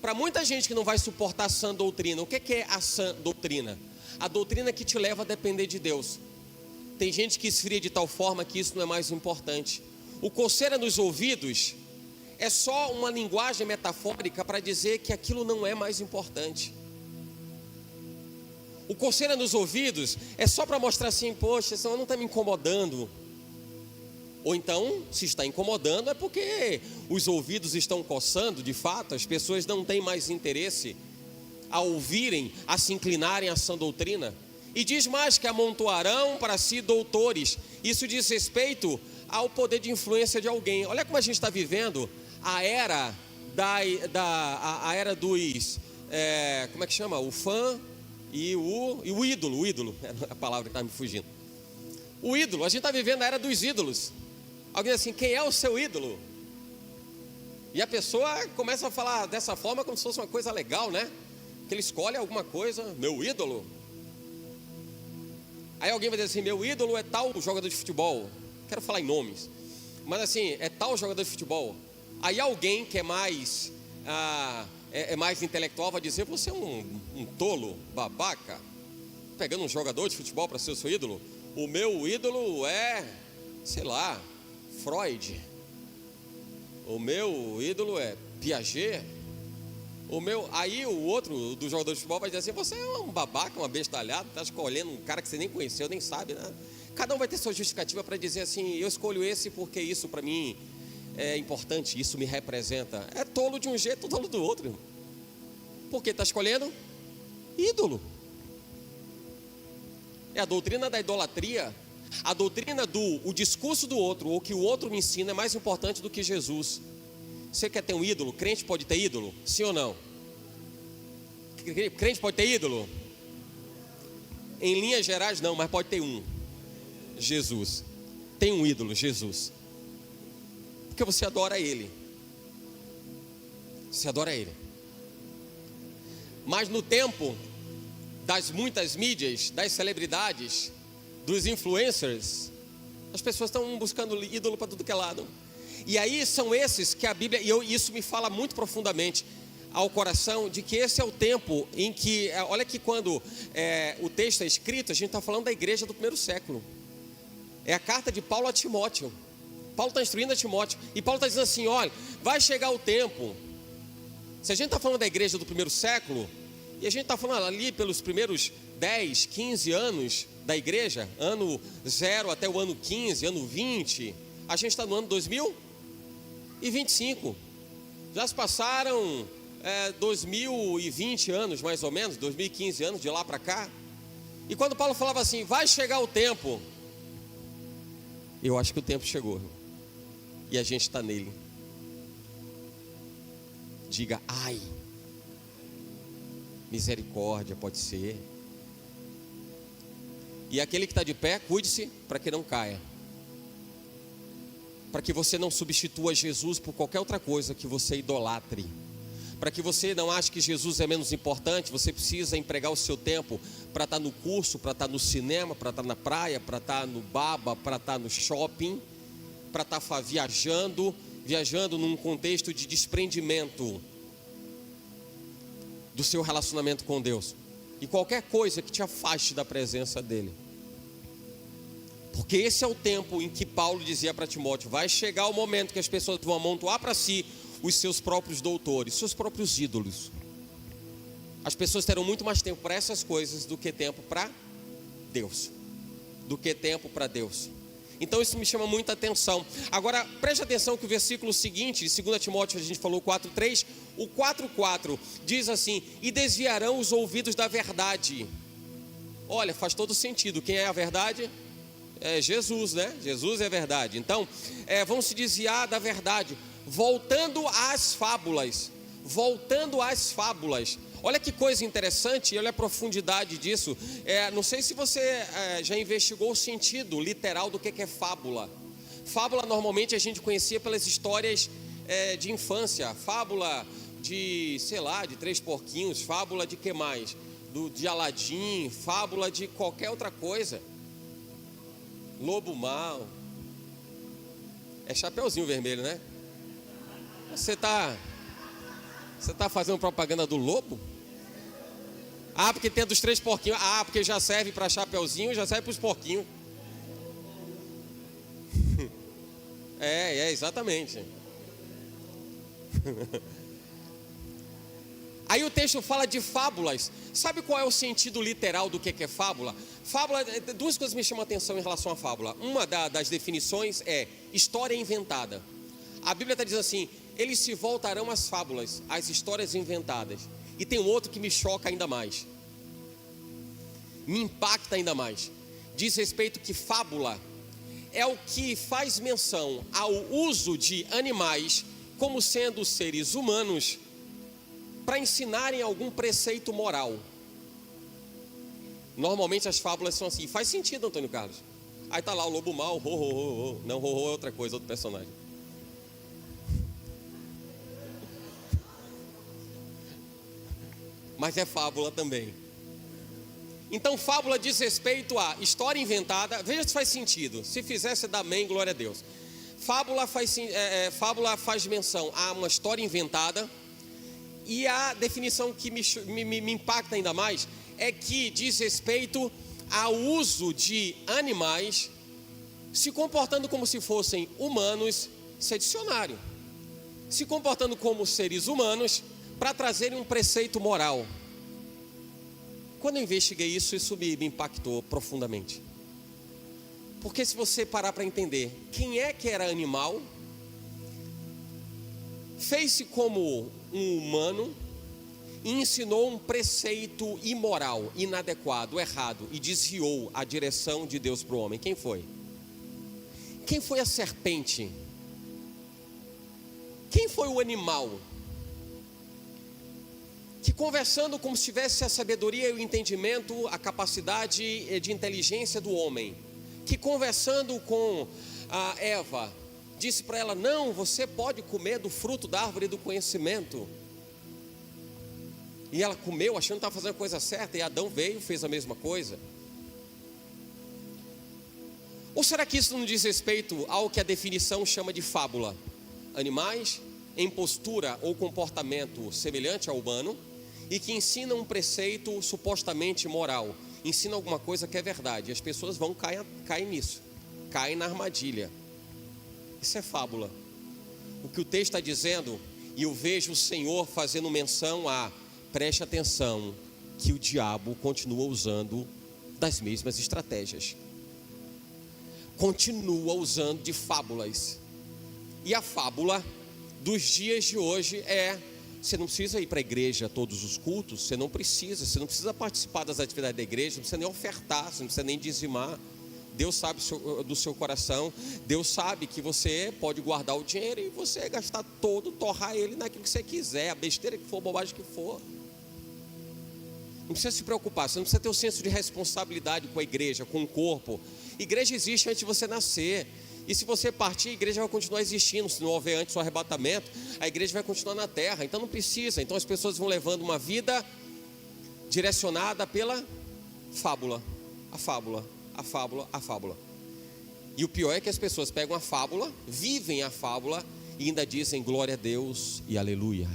Para muita gente que não vai suportar a sã doutrina, o que é a sã doutrina? A doutrina que te leva a depender de Deus. Tem gente que esfria de tal forma que isso não é mais importante. O coceira nos ouvidos é só uma linguagem metafórica para dizer que aquilo não é mais importante. O coceira nos ouvidos é só para mostrar assim, poxa, isso não está me incomodando. Ou então, se está incomodando, é porque os ouvidos estão coçando, de fato, as pessoas não têm mais interesse a ouvirem, a se inclinarem à sã doutrina. E diz mais que amontoarão para si doutores. Isso diz respeito ao poder de influência de alguém. Olha como a gente está vivendo a era a era dos, como é que chama? O fã e o ídolo. O ídolo é a palavra que está me fugindo. O ídolo, a gente está vivendo a era dos ídolos. Alguém diz assim, quem é o seu ídolo? E a pessoa começa a falar dessa forma como se fosse uma coisa legal, né? Que ele escolhe alguma coisa, meu ídolo. Aí alguém vai dizer assim, meu ídolo é tal jogador de futebol. Quero falar em nomes. Mas assim, é tal jogador de futebol. Aí alguém que é mais intelectual vai dizer, você é um tolo, babaca, pegando um jogador de futebol para ser o seu ídolo. O meu ídolo é, sei lá, Freud. O meu ídolo é Piaget. Aí o outro do jogador de futebol vai dizer assim, você é um babaca, uma bestalhada, está escolhendo um cara que você nem conheceu, nem sabe, né? Cada um vai ter sua justificativa para dizer assim, eu escolho esse porque isso para mim é importante, isso me representa. É tolo de um jeito, tolo do outro, irmão. Por que está escolhendo? Ídolo. É a doutrina da idolatria. A doutrina o discurso do outro, ou que o outro me ensina, é mais importante do que Jesus. Você quer ter um ídolo? Crente pode ter ídolo? Sim ou não? Crente pode ter ídolo? Em linhas gerais não, mas pode ter um. Jesus. Tem um ídolo, Jesus. Porque você adora Ele. Você adora Ele. Mas no tempo das muitas mídias, das celebridades, dos influencers, as pessoas estão buscando ídolo para tudo que é lado. E aí são esses que a Bíblia, e isso me fala muito profundamente ao coração, de que esse é o tempo em que, olha que quando o texto é escrito, a gente está falando da igreja do primeiro século. É a carta de Paulo a Timóteo. Paulo está instruindo a Timóteo, e Paulo está dizendo assim, olha, vai chegar o tempo. Se a gente está falando da igreja do primeiro século, e a gente está falando ali pelos primeiros 10, 15 anos da igreja, ano 0 até o ano 15, ano 20, a gente está no ano 2025. Já se passaram 2020 anos, mais ou menos, 2015 anos de lá para cá. E quando Paulo falava assim, vai chegar o tempo, eu acho que o tempo chegou, e a gente está nele. Diga, ai, misericórdia, pode ser. E aquele que está de pé, cuide-se para que não caia, para que você não substitua Jesus por qualquer outra coisa que você idolatre, para que você não ache que Jesus é menos importante. Você precisa empregar o seu tempo para estar no curso, para estar no cinema, para estar na praia, para estar no baba, para estar no shopping, para estar viajando num contexto de desprendimento do seu relacionamento com Deus, e qualquer coisa que te afaste da presença dele. Porque esse é o tempo em que Paulo dizia para Timóteo, vai chegar o momento que as pessoas vão amontoar para si os seus próprios doutores, seus próprios ídolos. As pessoas terão muito mais tempo para essas coisas do que tempo para Deus. Então isso me chama muita atenção. Agora preste atenção que o versículo seguinte, de 2 Timóteo, a gente falou 4:3, o 4:4 diz assim, e desviarão os ouvidos da verdade. Olha, faz todo sentido. Quem é a verdade? É Jesus, né? Jesus é a verdade. Então, vão se desviar da verdade, voltando às fábulas. Olha que coisa interessante, olha a profundidade disso. Não sei se você já investigou o sentido literal do que é fábula. Fábula normalmente a gente conhecia pelas histórias de infância. Fábula de, sei lá, de Três Porquinhos. Fábula de que mais? De Aladim. Fábula de qualquer outra coisa. Lobo mau. É Chapeuzinho Vermelho, né? Você está fazendo propaganda do lobo? Ah, porque tem a dos Três Porquinhos. Ah, porque já serve para Chapeuzinho, já serve para os porquinhos. Exatamente. Aí o texto fala de fábulas. Sabe qual é o sentido literal do que é fábula? Fábula, duas coisas me chamam a atenção em relação à fábula. Uma das definições é história inventada. A Bíblia está dizendo assim, eles se voltarão às fábulas, às histórias inventadas. E tem um outro que me choca ainda mais, me impacta ainda mais. Diz respeito que fábula é o que faz menção ao uso de animais como sendo seres humanos para ensinarem algum preceito moral. Normalmente as fábulas são assim. Faz sentido, Antônio Carlos. Aí está lá o lobo mau, ho, ho, ho, ho. Não, ho, ho é outra coisa, outro personagem. Mas é fábula também. Então fábula diz respeito a história inventada. Veja se faz sentido. Se fizer, você dá amém, glória a Deus. Fábula faz menção a uma história inventada. E a definição que me impacta ainda mais é que diz respeito ao uso de animais se comportando como se fossem humanos. Isso é dicionário. Se comportando como seres humanos para trazerem um preceito moral. Quando eu investiguei isso me impactou profundamente. Porque se você parar para entender quem é que era animal, fez-se como um humano e ensinou um preceito imoral, inadequado, errado, e desviou a direção de Deus para o homem. Quem foi? Quem foi a serpente? Quem foi o animal que, conversando como se tivesse a sabedoria e o entendimento, a capacidade de inteligência do homem, que conversando com a Eva, disse para ela: não, você pode comer do fruto da árvore do conhecimento. E ela comeu achando que estava fazendo a coisa certa, e Adão veio e fez a mesma coisa. Ou será que isso não diz respeito ao que a definição chama de fábula? Animais em postura ou comportamento semelhante ao humano e que ensinam um preceito supostamente moral, ensinam alguma coisa que é verdade, e as pessoas vão cair nisso, caem na armadilha. Isso é fábula. O que o texto está dizendo, e eu vejo o Senhor fazendo menção a: preste atenção, que o diabo continua usando das mesmas estratégias, continua usando de fábulas. E a fábula dos dias de hoje é: você não precisa ir para a igreja todos os cultos, você não precisa participar das atividades da igreja, não precisa nem ofertar, você não precisa nem dizimar. Deus sabe do seu coração, Deus sabe que você pode guardar o dinheiro e você gastar todo, torrar ele naquilo que você quiser, a besteira que for, a bobagem que for. Não precisa se preocupar, você não precisa ter o senso de responsabilidade com a igreja, com o corpo. Igreja existe antes de você nascer, e se você partir, a igreja vai continuar existindo. Se não houver antes o arrebatamento, a igreja vai continuar na terra. Então não precisa. Então as pessoas vão levando uma vida direcionada pela fábula, a fábula, a fábula, a fábula. E o pior é que as pessoas pegam a fábula, vivem a fábula e ainda dizem glória a Deus e aleluia.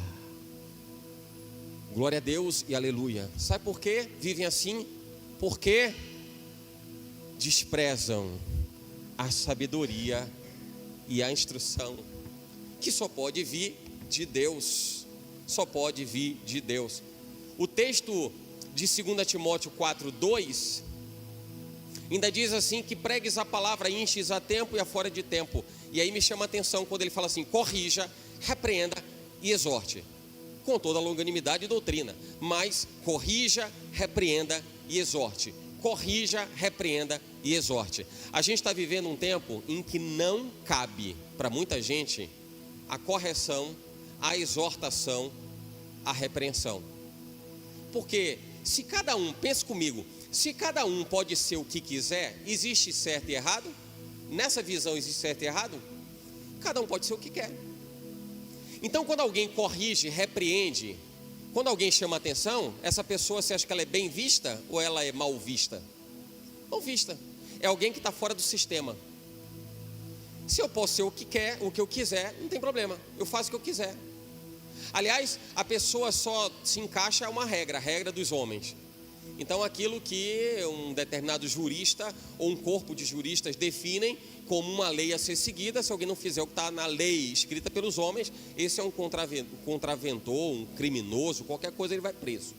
Glória a Deus e aleluia. Sabe por quê vivem assim? Porque desprezam a sabedoria e a instrução, que só pode vir de Deus. Só pode vir de Deus. O texto de 2 Timóteo 4:2 ainda diz assim: que pregues a palavra, enches a tempo e a fora de tempo. E aí me chama a atenção quando ele fala assim: corrija, repreenda e exorte, com toda a longanimidade e doutrina. Mas corrija, repreenda e exorte. Corrija, repreenda e exorte. A gente está vivendo um tempo em que não cabe para muita gente a correção, a exortação, a repreensão. Porque se cada um, pense comigo, se cada um pode ser o que quiser, existe certo e errado? Nessa visão existe certo e errado? Cada um pode ser o que quer. Então quando alguém corrige, repreende, quando alguém chama atenção, essa pessoa, você acha que ela é bem vista ou ela é mal vista? Mal vista. É alguém que está fora do sistema. Se eu posso ser o que eu quiser, não tem problema, eu faço o que eu quiser. Aliás, a pessoa só se encaixa a uma regra, a regra dos homens. Então aquilo que um determinado jurista ou um corpo de juristas definem como uma lei a ser seguida, se alguém não fizer o que está na lei escrita pelos homens, esse é um contraventor, um criminoso, qualquer coisa ele vai preso.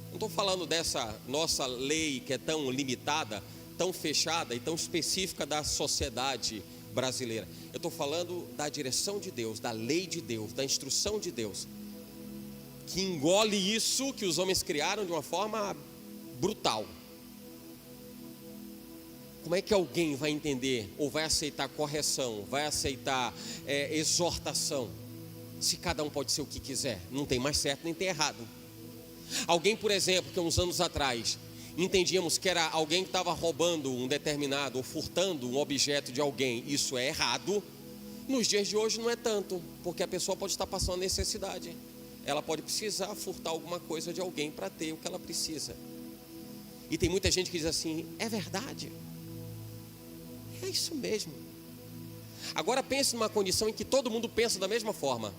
Não estou falando dessa nossa lei que é tão limitada, tão fechada e tão específica da sociedade brasileira. Eu estou falando da direção de Deus, da lei de Deus, da instrução de Deus, que engole isso que os homens criaram de uma forma brutal. Como é que alguém vai entender ou vai aceitar correção, vai aceitar exortação, se cada um pode ser o que quiser? Não tem mais certo nem tem errado. Alguém, por exemplo, que uns anos atrás entendíamos que era alguém que estava roubando um determinado ou furtando um objeto de alguém, isso é errado. Nos dias de hoje não é tanto, porque a pessoa pode estar passando necessidade. Ela pode precisar furtar alguma coisa de alguém para ter o que ela precisa. E tem muita gente que diz assim: é verdade, é isso mesmo. Agora pense numa condição em que todo mundo pensa da mesma forma,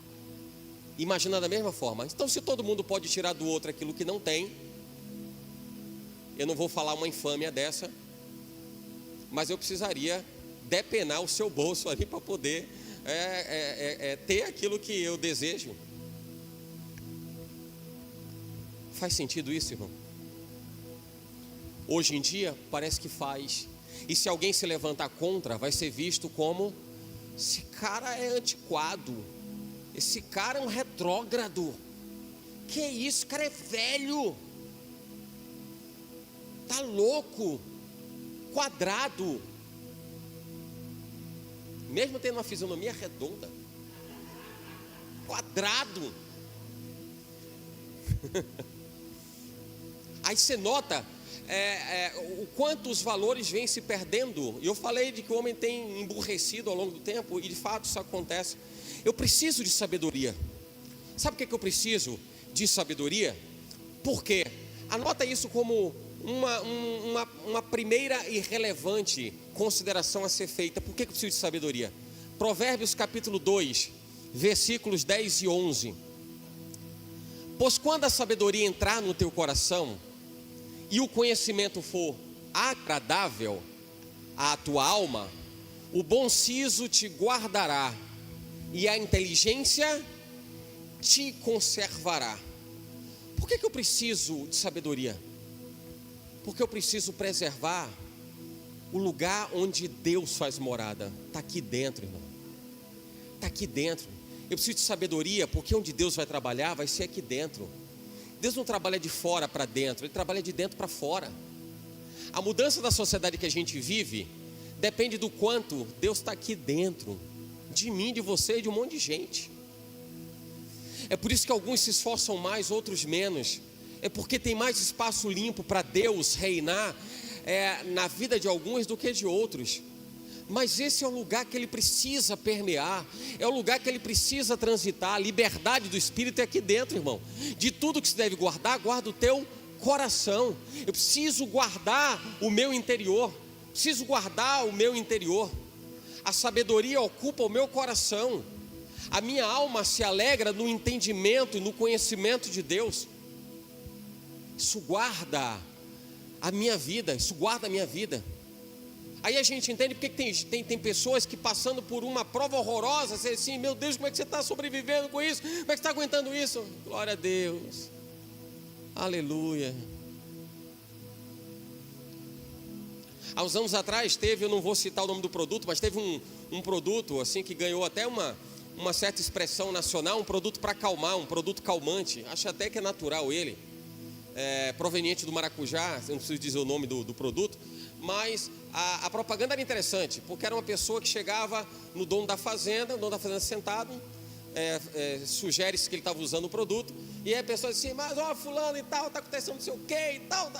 imagina da mesma forma. Então se todo mundo pode tirar do outro aquilo que não tem, eu não vou falar uma infâmia dessa, mas eu precisaria depenar o seu bolso ali para poder ter aquilo que eu desejo. Faz sentido isso, irmão? Hoje em dia parece que faz. E se alguém se levantar contra, vai ser visto como: esse cara é antiquado, esse cara é um retrógrado, que isso, esse cara é velho, tá louco, quadrado, mesmo tendo uma fisionomia redonda, quadrado. Aí você nota o quanto os valores vêm se perdendo. E eu falei de que o homem tem emburrecido ao longo do tempo, e de fato isso acontece. Eu preciso de sabedoria. Sabe por que eu preciso de sabedoria? Por quê? Anota isso como uma primeira e relevante consideração a ser feita. Por que eu preciso de sabedoria? Provérbios capítulo 2, versículos 10 e 11. Pois quando a sabedoria entrar no teu coração e o conhecimento for agradável à tua alma, o bom siso te guardará e a inteligência te conservará. Por que eu preciso de sabedoria? Porque eu preciso preservar o lugar onde Deus faz morada. Está aqui dentro, irmão. Está aqui dentro. Eu preciso de sabedoria, porque onde Deus vai trabalhar vai ser aqui dentro. Deus não trabalha de fora para dentro, Ele trabalha de dentro para fora. A mudança da sociedade que a gente vive depende do quanto Deus está aqui dentro de mim, de você e de um monte de gente. É por isso que alguns se esforçam mais, outros menos. É porque tem mais espaço limpo para Deus reinar na vida de alguns do que de outros. Mas esse é o lugar que Ele precisa permear, é o lugar que Ele precisa transitar. A liberdade do Espírito é aqui dentro, irmão. De tudo que se deve guardar, guarda o teu coração. Eu preciso guardar o meu interior. Preciso guardar o meu interior. A sabedoria ocupa o meu coração. A minha alma se alegra no entendimento e no conhecimento de Deus. Isso guarda a minha vida, isso guarda a minha vida. Aí a gente entende porque tem pessoas que passando por uma prova horrorosa, você assim, meu Deus, como é que você está sobrevivendo com isso? Como é que você está aguentando isso? Glória a Deus, aleluia. Há uns anos atrás eu não vou citar o nome do produto, mas teve um produto assim que ganhou até uma certa expressão nacional, um produto para acalmar, um produto calmante, acho até que é natural ele, proveniente do maracujá, eu não preciso dizer o nome do produto, mas a propaganda era interessante, porque era uma pessoa que chegava no dono da fazenda, o dono da fazenda sentado, sugere-se que ele estava usando o produto, e aí a pessoa disse, mas fulano e tal, está acontecendo não sei o que e tal,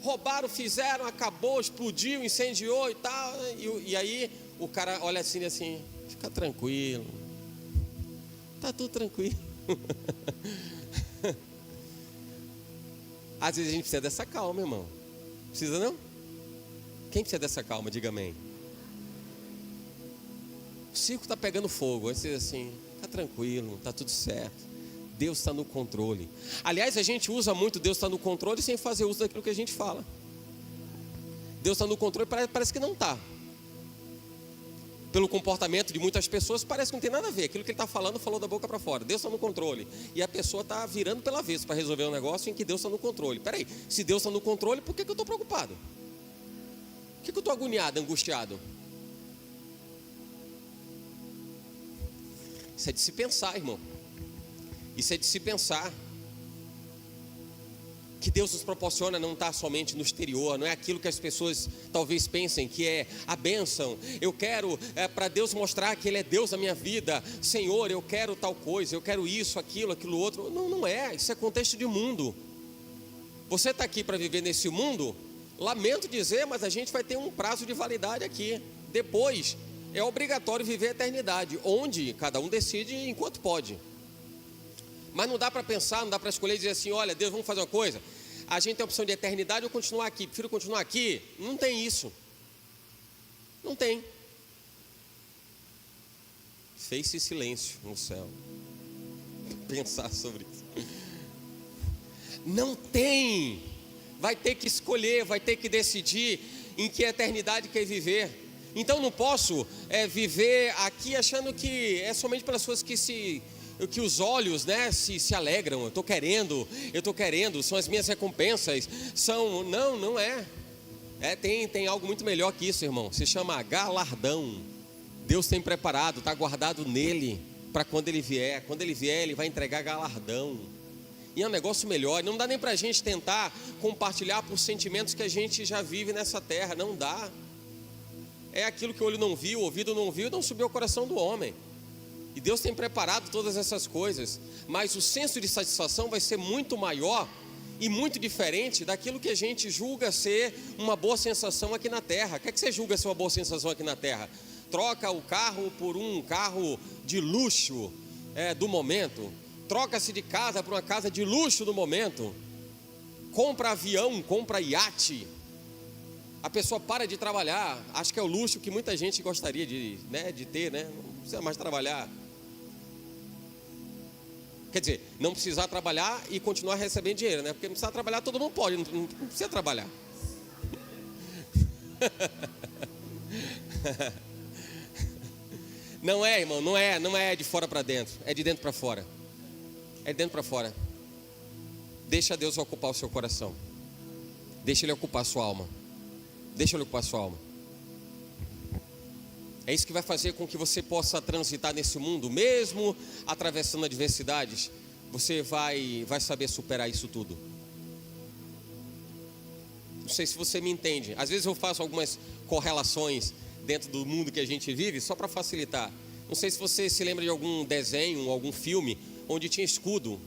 roubaram, fizeram, acabou, explodiu, incendiou e tal, e aí o cara olha assim, fica tranquilo, está tudo tranquilo. Às vezes a gente precisa dessa calma, irmão. Precisa não? Quem precisa dessa calma? Diga amém. O circo está pegando fogo. Aí você diz assim, está tranquilo, está tudo certo. Deus está no controle. Aliás, a gente usa muito Deus está no controle sem fazer uso daquilo que a gente fala. Deus está no controle, parece que não está. Pelo comportamento de muitas pessoas, parece que não tem nada a ver. Aquilo que ele está falando, falou da boca para fora. Deus está no controle. E a pessoa está virando pela vez para resolver um negócio em que Deus está no controle. Peraí, se Deus está no controle, por que eu estou preocupado? Por que eu estou agoniado, angustiado? Isso é de se pensar, irmão. Isso é de se pensar. Que Deus nos proporciona não está somente no exterior, não é aquilo que as pessoas talvez pensem que é a bênção. Eu quero para Deus mostrar que Ele é Deus da minha vida. Senhor, eu quero tal coisa, eu quero isso, aquilo outro. Não é, isso é contexto de mundo. Você está aqui para viver nesse mundo, lamento dizer, mas a gente vai ter um prazo de validade aqui. Depois é obrigatório viver a eternidade, onde cada um decide enquanto pode. Mas não dá para pensar, não dá para escolher e dizer assim, olha, Deus, vamos fazer uma coisa. A gente tem a opção de eternidade ou continuar aqui. Prefiro continuar aqui. Não tem isso. Não tem. Fez-se silêncio no céu. Pensar sobre isso. Não tem. Vai ter que escolher, vai ter que decidir em que eternidade quer viver. Então não posso viver aqui achando que é somente pelas coisas que os olhos, né, se alegram. Eu estou querendo, são as minhas recompensas, não é. Tem algo muito melhor que isso, irmão, se chama galardão. Deus tem preparado, está guardado nele, para quando ele vier, ele vai entregar galardão, e é um negócio melhor. Não dá nem para a gente tentar compartilhar por sentimentos que a gente já vive nessa terra, não dá. É aquilo que o olho não viu, o ouvido não viu, e não subiu ao coração do homem. E Deus tem preparado todas essas coisas, mas o senso de satisfação vai ser muito maior e muito diferente daquilo que a gente julga ser uma boa sensação aqui na terra. O que é que você julga ser uma boa sensação aqui na terra? Troca o carro por um carro de luxo do momento. Troca-se de casa por uma casa de luxo do momento. Compra avião, compra iate. A pessoa para de trabalhar. Acho que é o luxo que muita gente gostaria de ter, né? Não precisa mais trabalhar. Quer dizer, não precisar trabalhar e continuar recebendo dinheiro, né? Porque não precisa trabalhar, todo mundo pode, não precisa trabalhar. Não é, irmão, não é de fora para dentro, é de dentro para fora. É de dentro para fora. Deixa Deus ocupar o seu coração. Deixa Ele ocupar a sua alma. Deixa Ele ocupar a sua alma. É isso que vai fazer com que você possa transitar nesse mundo, mesmo atravessando adversidades. Você vai saber superar isso tudo. Não sei se você me entende. Às vezes eu faço algumas correlações dentro do mundo que a gente vive, só para facilitar. Não sei se você se lembra de algum desenho, algum filme onde tinha escudo.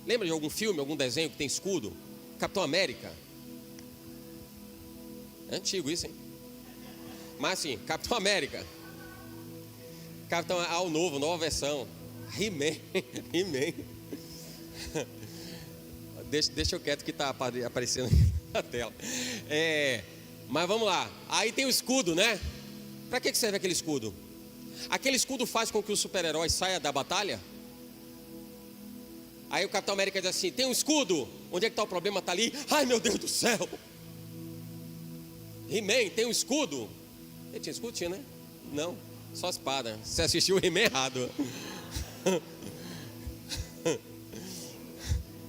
Lembra de algum filme, algum desenho que tem escudo? Capitão América. É antigo isso, hein? Mas assim, Capitão América. Capitão, o novo, nova versão. He-Man. Deixa eu quieto que está aparecendo aqui na tela. Mas vamos lá. Aí tem o escudo, né? Para que serve aquele escudo? Aquele escudo faz com que o super-herói saia da batalha? Aí o Capitão América diz assim: tem um escudo. Onde é que está o problema? Está ali. Ai, meu Deus do céu. He-Man, tem um escudo? Ele tinha escudo, tinha, né? Não. Só espada. Você assistiu o He-Man errado.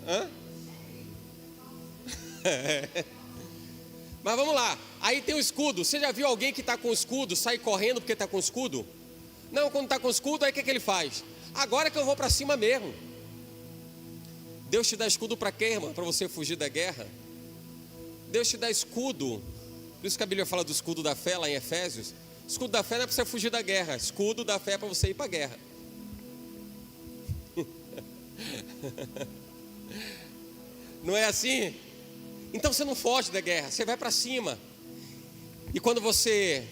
Hã? Mas vamos lá. Aí tem o escudo. Você já viu alguém que está com o escudo sair correndo porque está com o escudo? Não, quando está com o escudo, aí o que ele faz? Agora que eu vou para cima mesmo. Deus te dá escudo para quê, irmão? Para você fugir da guerra. Deus te dá escudo. Por isso que a Bíblia fala do escudo da fé lá em Efésios. Escudo da fé não é para você fugir da guerra. Escudo da fé é para você ir para a guerra. Não é assim? Então você não foge da guerra, você vai para cima. E quando você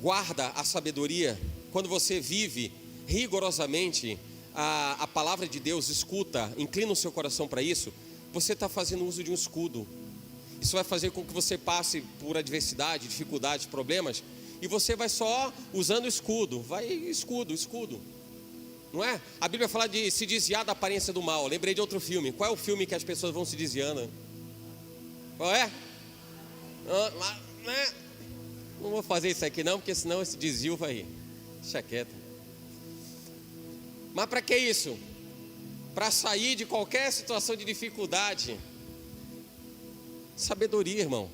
guarda a sabedoria, quando você vive rigorosamente a palavra de Deus, escuta, inclina o seu coração para isso, você está fazendo uso de um escudo. Isso vai fazer com que você passe por adversidade, dificuldades, problemas, e você vai só usando o escudo. Vai escudo. Não é? A Bíblia fala de se desviar da aparência do mal. Lembrei de outro filme. Qual é o filme que as pessoas vão se desviando? Qual é? Não vou fazer isso aqui não, porque senão esse desvio vai... Deixa quieto. Mas para que isso? Para sair de qualquer situação de dificuldade. Sabedoria, irmão.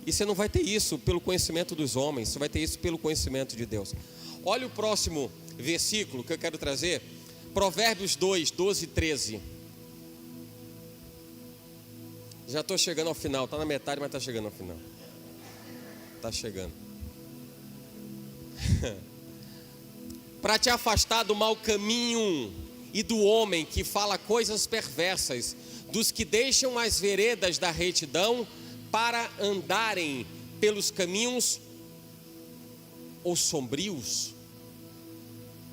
E você não vai ter isso pelo conhecimento dos homens, você vai ter isso pelo conhecimento de Deus. Olha o próximo versículo que eu quero trazer. Provérbios 2, 12 e 13. Já estou chegando ao final, está na metade, mas está chegando ao final. Está chegando. Para te afastar do mau caminho e do homem que fala coisas perversas, dos que deixam as veredas da retidão para andarem pelos caminhos os sombrios,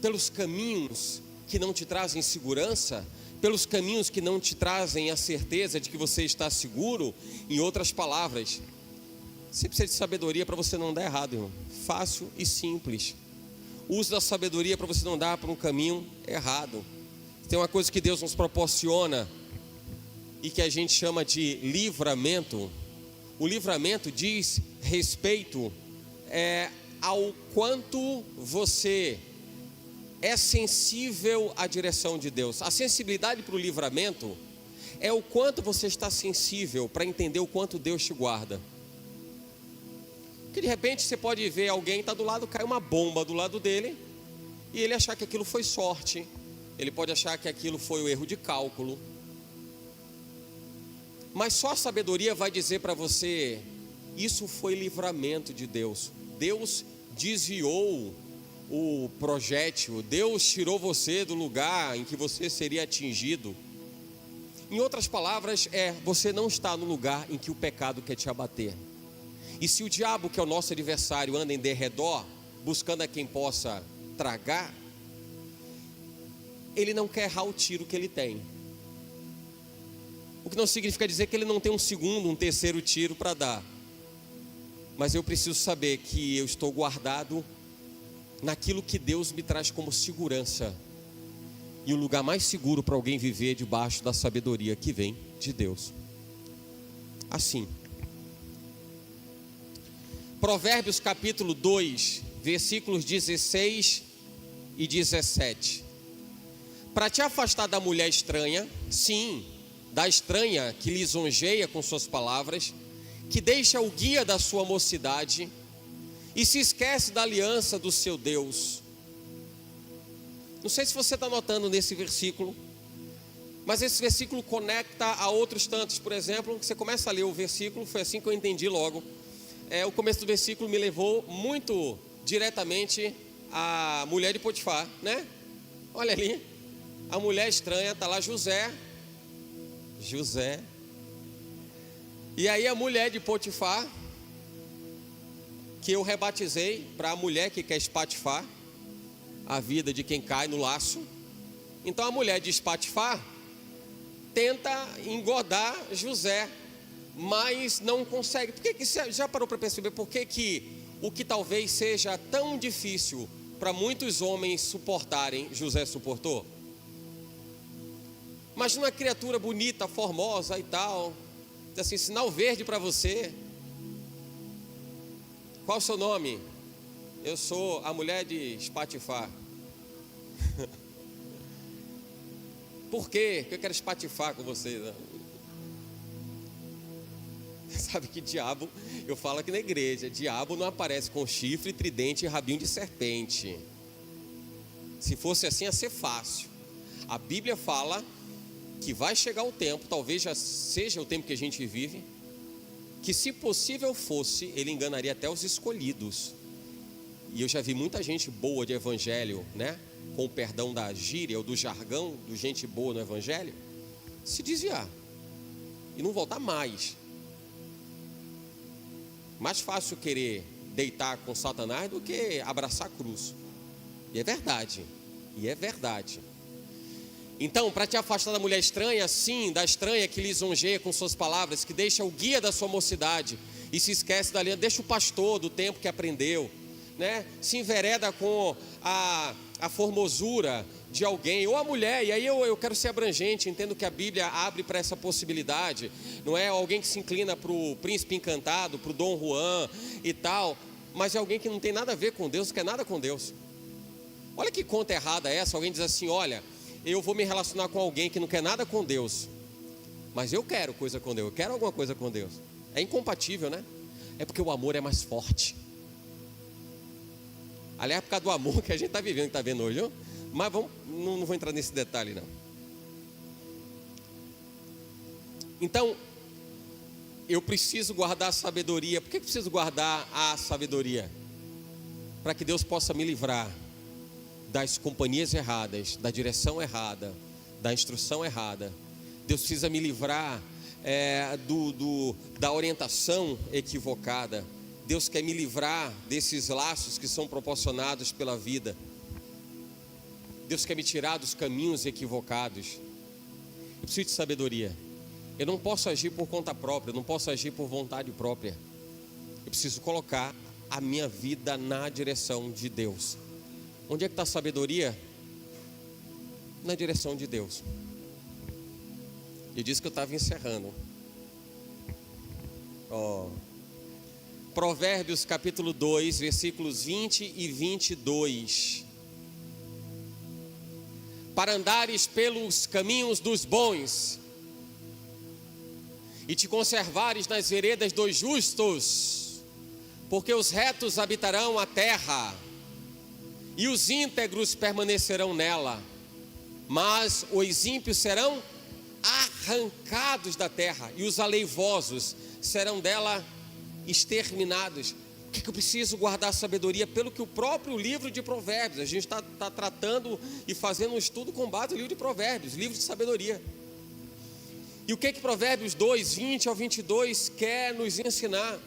pelos caminhos que não te trazem segurança, pelos caminhos que não te trazem a certeza de que você está seguro. Em outras palavras, você precisa de sabedoria para você não dar errado, irmão. Fácil e simples. Use da sabedoria para você não dar por um caminho errado. Tem uma coisa que Deus nos proporciona e que a gente chama de livramento. O livramento diz respeito ao quanto você é sensível à direção de Deus. A sensibilidade para o livramento é o quanto você está sensível para entender o quanto Deus te guarda. Porque de repente você pode ver alguém, está do lado, cai uma bomba do lado dele, e ele achar que aquilo foi sorte. Ele pode achar que aquilo foi o erro de cálculo. Mas só a sabedoria vai dizer para você: isso foi livramento de Deus. Deus desviou o projétil, Deus tirou você do lugar em que você seria atingido. Em outras palavras, você não está no lugar em que o pecado quer te abater. E se o diabo, que é o nosso adversário, anda em derredor, buscando a quem possa tragar, ele não quer errar o tiro que ele tem. O que não significa dizer que ele não tem um segundo, um terceiro tiro para dar. Mas eu preciso saber que eu estou guardado naquilo que Deus me traz como segurança. E o lugar mais seguro para alguém viver é debaixo da sabedoria que vem de Deus. Assim. Provérbios capítulo 2, versículos 16 e 17. Para te afastar da mulher estranha, sim, da estranha que lisonjeia com suas palavras, que deixa o guia da sua mocidade e se esquece da aliança do seu Deus. Não sei se você está notando nesse versículo, mas esse versículo conecta a outros tantos. Por exemplo, você começa a ler o versículo, foi assim que eu entendi logo. O começo do versículo me levou muito diretamente à mulher de Potifar, né? Olha ali, a mulher estranha, está lá José. E aí a mulher de Potifar, que eu rebatizei para a mulher que quer espatifar a vida de quem cai no laço. Então a mulher de Potifar tenta engordar José, mas não consegue. Por que você já parou para perceber por que o que talvez seja tão difícil para muitos homens suportarem, José suportou? Imagina uma criatura bonita, formosa e tal, diz assim, sinal verde para você. Qual o seu nome? Eu sou a mulher de espatifar. Por quê? Porque eu quero espatifar com você. Sabe que diabo, eu falo aqui na igreja, diabo não aparece com chifre, tridente e rabinho de serpente. Se fosse assim ia ser fácil. A Bíblia fala que vai chegar o tempo, talvez já seja o tempo que a gente vive, que se possível fosse, ele enganaria até os escolhidos. E eu já vi muita gente boa de evangelho, né? Com o perdão da gíria ou do jargão, do gente boa no evangelho, se desviar e não voltar mais. Mais fácil querer deitar com Satanás do que abraçar a cruz. E é verdade. Então, para te afastar da mulher estranha, sim, da estranha que lisonjeia com suas palavras, que deixa o guia da sua mocidade e se esquece da aliança, deixa o pastor do tempo que aprendeu, né? Se envereda com a formosura de alguém, ou a mulher, e aí eu quero ser abrangente, entendo que a Bíblia abre para essa possibilidade, não é alguém que se inclina para o príncipe encantado, para o Dom Juan e tal, mas é alguém que não tem nada a ver com Deus, não quer nada com Deus. Olha que conta errada essa, alguém diz assim, olha, eu vou me relacionar com alguém que não quer nada com Deus, mas eu quero coisa com Deus, eu quero alguma coisa com Deus. É incompatível, né? É porque o amor é mais forte. Aliás, é por causa do amor que a gente está vivendo, que está vendo hoje, viu? Mas não vou entrar nesse detalhe não. Então, eu preciso guardar a sabedoria. Por que eu preciso guardar a sabedoria? Para que Deus possa me livrar das companhias erradas, da direção errada, da instrução errada. Deus precisa me livrar da orientação equivocada. Deus quer me livrar desses laços que são proporcionados pela vida. Deus quer me tirar dos caminhos equivocados. Eu preciso de sabedoria. Eu não posso agir por conta própria, eu não posso agir por vontade própria. Eu preciso colocar a minha vida na direção de Deus. Onde é que está a sabedoria? Na direção de Deus. Eu disse que eu estava encerrando. Provérbios capítulo 2, versículos 20 e 22. Para andares pelos caminhos dos bons e te conservares nas veredas dos justos, porque os retos habitarão a terra e os íntegros permanecerão nela, mas os ímpios serão arrancados da terra e os aleivosos serão dela exterminados. Por que eu preciso guardar a sabedoria? Pelo que o próprio livro de Provérbios, a gente está tratando e fazendo um estudo com base no livro de Provérbios, livro de sabedoria. E o que Provérbios 2, 20 ao 22 quer nos ensinar?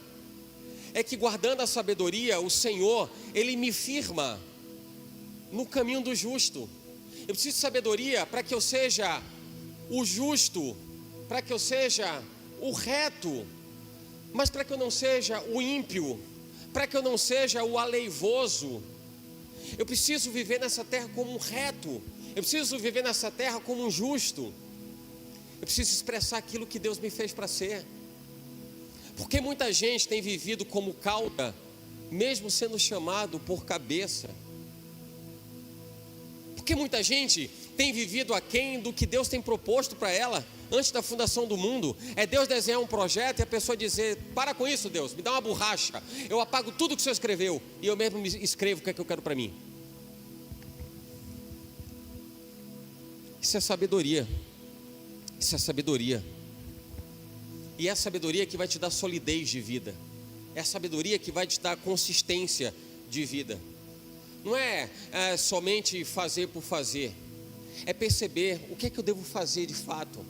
É que guardando a sabedoria, o Senhor, Ele me firma no caminho do justo. Eu preciso de sabedoria para que eu seja o justo, para que eu seja o reto, mas para que eu não seja o ímpio, para que eu não seja o aleivoso. Eu preciso viver nessa terra como um reto, eu preciso viver nessa terra como um justo. Eu preciso expressar aquilo que Deus me fez para ser. Porque muita gente tem vivido como cauda, mesmo sendo chamado por cabeça. Porque muita gente tem vivido aquém do que Deus tem proposto para ela antes da fundação do mundo. É Deus desenhar um projeto e a pessoa dizer: para com isso, Deus, me dá uma borracha, eu apago tudo que o Senhor escreveu e eu mesmo me escrevo o que é que eu quero para mim. Isso é sabedoria. Isso é sabedoria. E é a sabedoria que vai te dar solidez de vida. É a sabedoria que vai te dar consistência de vida. Não é somente fazer por fazer. É perceber o que é que eu devo fazer de fato.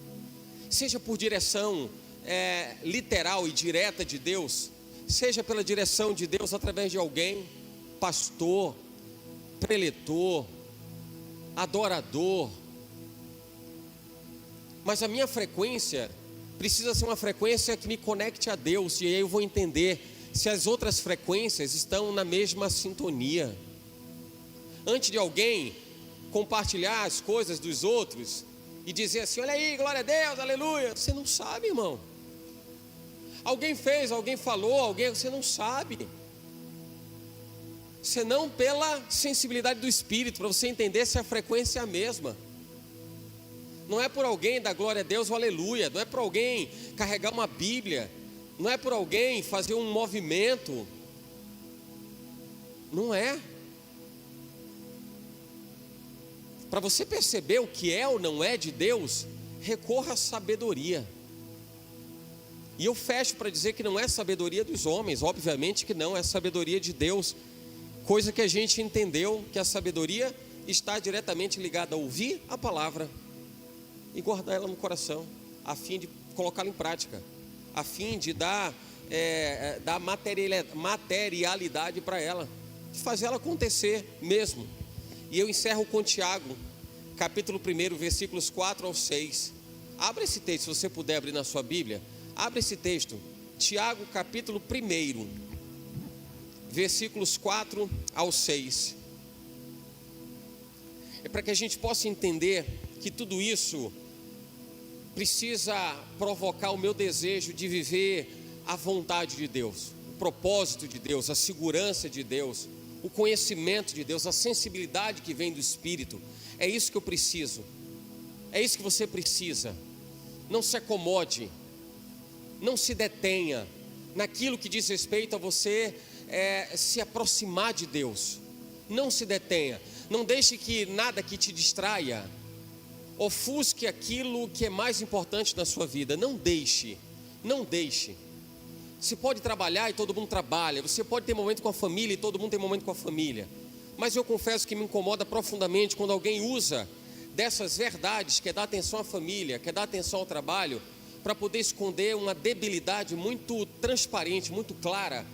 Seja por direção literal e direta de Deus, seja pela direção de Deus através de alguém, pastor, preletor, adorador. Mas a minha frequência precisa ser uma frequência que me conecte a Deus. E aí eu vou entender se as outras frequências estão na mesma sintonia. Antes de alguém compartilhar as coisas dos outros e dizer assim: olha aí, glória a Deus, aleluia. Você não sabe, irmão. Alguém fez, alguém falou, você não sabe. Senão pela sensibilidade do Espírito, para você entender se a frequência é a mesma. Não é por alguém dar glória a Deus ou aleluia, não é por alguém carregar uma Bíblia, não é por alguém fazer um movimento, não é. Para você perceber o que é ou não é de Deus, recorra à sabedoria. E eu fecho para dizer que não é sabedoria dos homens, obviamente que não, é sabedoria de Deus. Coisa que a gente entendeu que a sabedoria está diretamente ligada a ouvir a palavra e guardar ela no coração, a fim de colocá-la em prática, a fim de dar materialidade para ela, de fazer ela acontecer mesmo. E eu encerro com Tiago, capítulo 1, versículos 4 ao 6. Abra esse texto, se você puder abrir na sua Bíblia. Abra esse texto, Tiago, capítulo 1, versículos 4 ao 6. É para que a gente possa entender que tudo isso precisa provocar o meu desejo de viver a vontade de Deus, o propósito de Deus, a segurança de Deus, o conhecimento de Deus, a sensibilidade que vem do Espírito. É isso que eu preciso, é isso que você precisa. Não se acomode, não se detenha naquilo que diz respeito a você se aproximar de Deus. Não se detenha, não deixe que nada que te distraia ofusque aquilo que é mais importante na sua vida. Não deixe. Você pode trabalhar e todo mundo trabalha, você pode ter momento com a família e todo mundo tem momento com a família, mas eu confesso que me incomoda profundamente quando alguém usa dessas verdades, quer dar atenção à família, quer dar atenção ao trabalho, para poder esconder uma debilidade muito transparente, muito clara,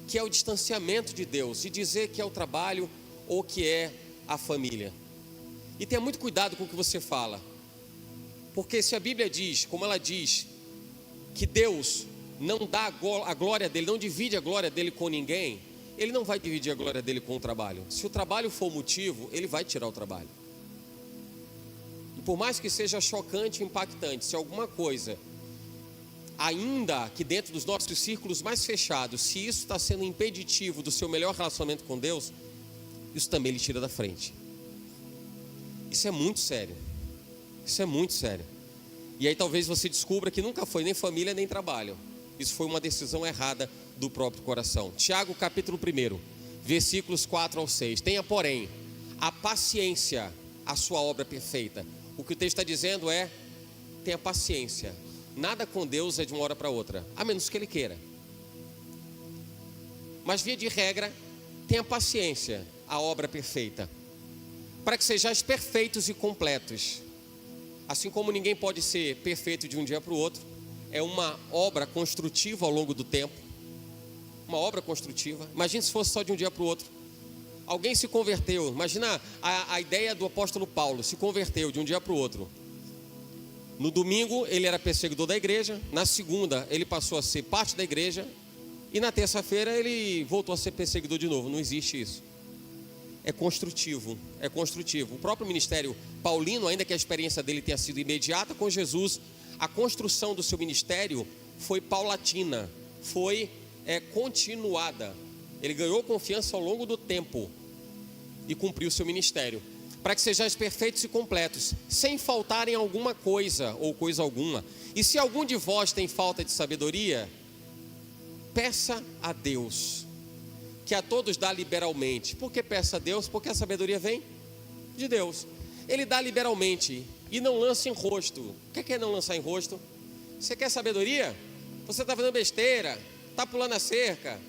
que é o distanciamento de Deus, e dizer que é o trabalho ou que é a família. E tenha muito cuidado com o que você fala, porque se a Bíblia diz, como ela diz, que Deus não dá a glória dele, não divide a glória dele com ninguém, ele não vai dividir a glória dele com o trabalho. Se o trabalho for o motivo, ele vai tirar o trabalho. E por mais que seja chocante e impactante, se alguma coisa, ainda que dentro dos nossos círculos mais fechados, se isso está sendo impeditivo do seu melhor relacionamento com Deus, isso também lhe tira da frente. Isso é muito sério. Isso é muito sério. E aí talvez você descubra que nunca foi nem família nem trabalho. Isso foi uma decisão errada do próprio coração. Tiago, capítulo 1, versículos 4 ao 6. Tenha, porém, a paciência, a sua obra perfeita. O que o texto está dizendo é: tenha paciência. Nada com Deus é de uma hora para outra, a menos que Ele queira. Mas via de regra, tenha paciência, a obra perfeita, para que sejais perfeitos e completos, Assim como ninguém pode ser perfeito de um dia para o outro, é uma obra construtiva ao longo do tempo. Uma obra construtiva. Imagina se fosse só de um dia para o outro. Alguém se converteu. Imagina a ideia do apóstolo Paulo. Se converteu de um dia para o outro. No domingo ele era perseguidor da igreja. Na segunda ele passou a ser parte da igreja. E na terça-feira ele voltou a ser perseguidor de novo. Não existe isso. É construtivo. É construtivo. O próprio ministério paulino, ainda que a experiência dele tenha sido imediata com Jesus, a construção do seu ministério foi paulatina. Foi continuada. Ele ganhou confiança ao longo do tempo e cumpriu o seu ministério, para que sejais perfeitos e completos, sem faltarem alguma coisa ou coisa alguma. E se algum de vós tem falta de sabedoria, peça a Deus, que a todos dá liberalmente. Por que peça a Deus? Porque a sabedoria vem de Deus. Ele dá liberalmente e não lança em rosto. O que é não lançar em rosto? Você quer sabedoria? Você está fazendo besteira, está pulando a cerca,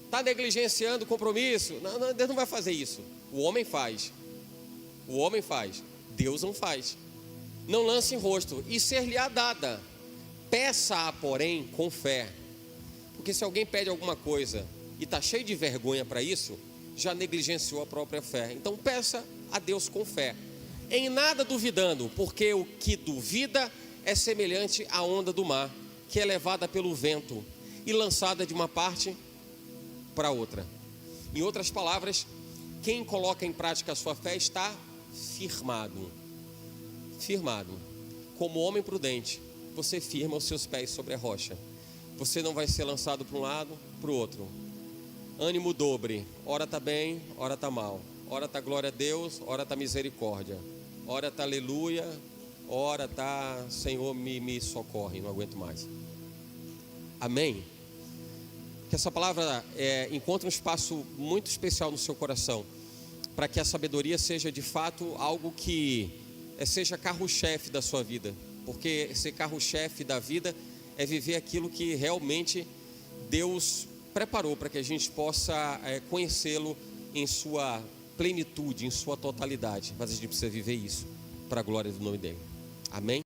está negligenciando o compromisso. Não, Deus não vai fazer isso. O homem faz. O homem faz. Deus não faz. Não lance em rosto. E ser-lhe-á dada. Peça-a, porém, com fé. Porque se alguém pede alguma coisa e está cheio de vergonha para isso, já negligenciou a própria fé. Então peça a Deus com fé. Em nada duvidando, porque o que duvida é semelhante à onda do mar, que é levada pelo vento e lançada de uma parte para outra. Em outras palavras, quem coloca em prática a sua fé está firmado. Firmado. Como homem prudente, você firma os seus pés sobre a rocha. Você não vai ser lançado para um lado, para o outro. Ânimo dobre. Ora está bem, ora está mal. Ora está glória a Deus, ora está misericórdia. Ora está aleluia, ora está Senhor me socorre, não aguento mais. Amém? Que essa palavra encontre um espaço muito especial no seu coração, para que a sabedoria seja de fato algo que seja carro-chefe da sua vida. Porque ser carro-chefe da vida é viver aquilo que realmente Deus preparou para que a gente possa conhecê-lo em sua plenitude, em sua totalidade. Mas a gente precisa viver isso para a glória do nome dele. Amém?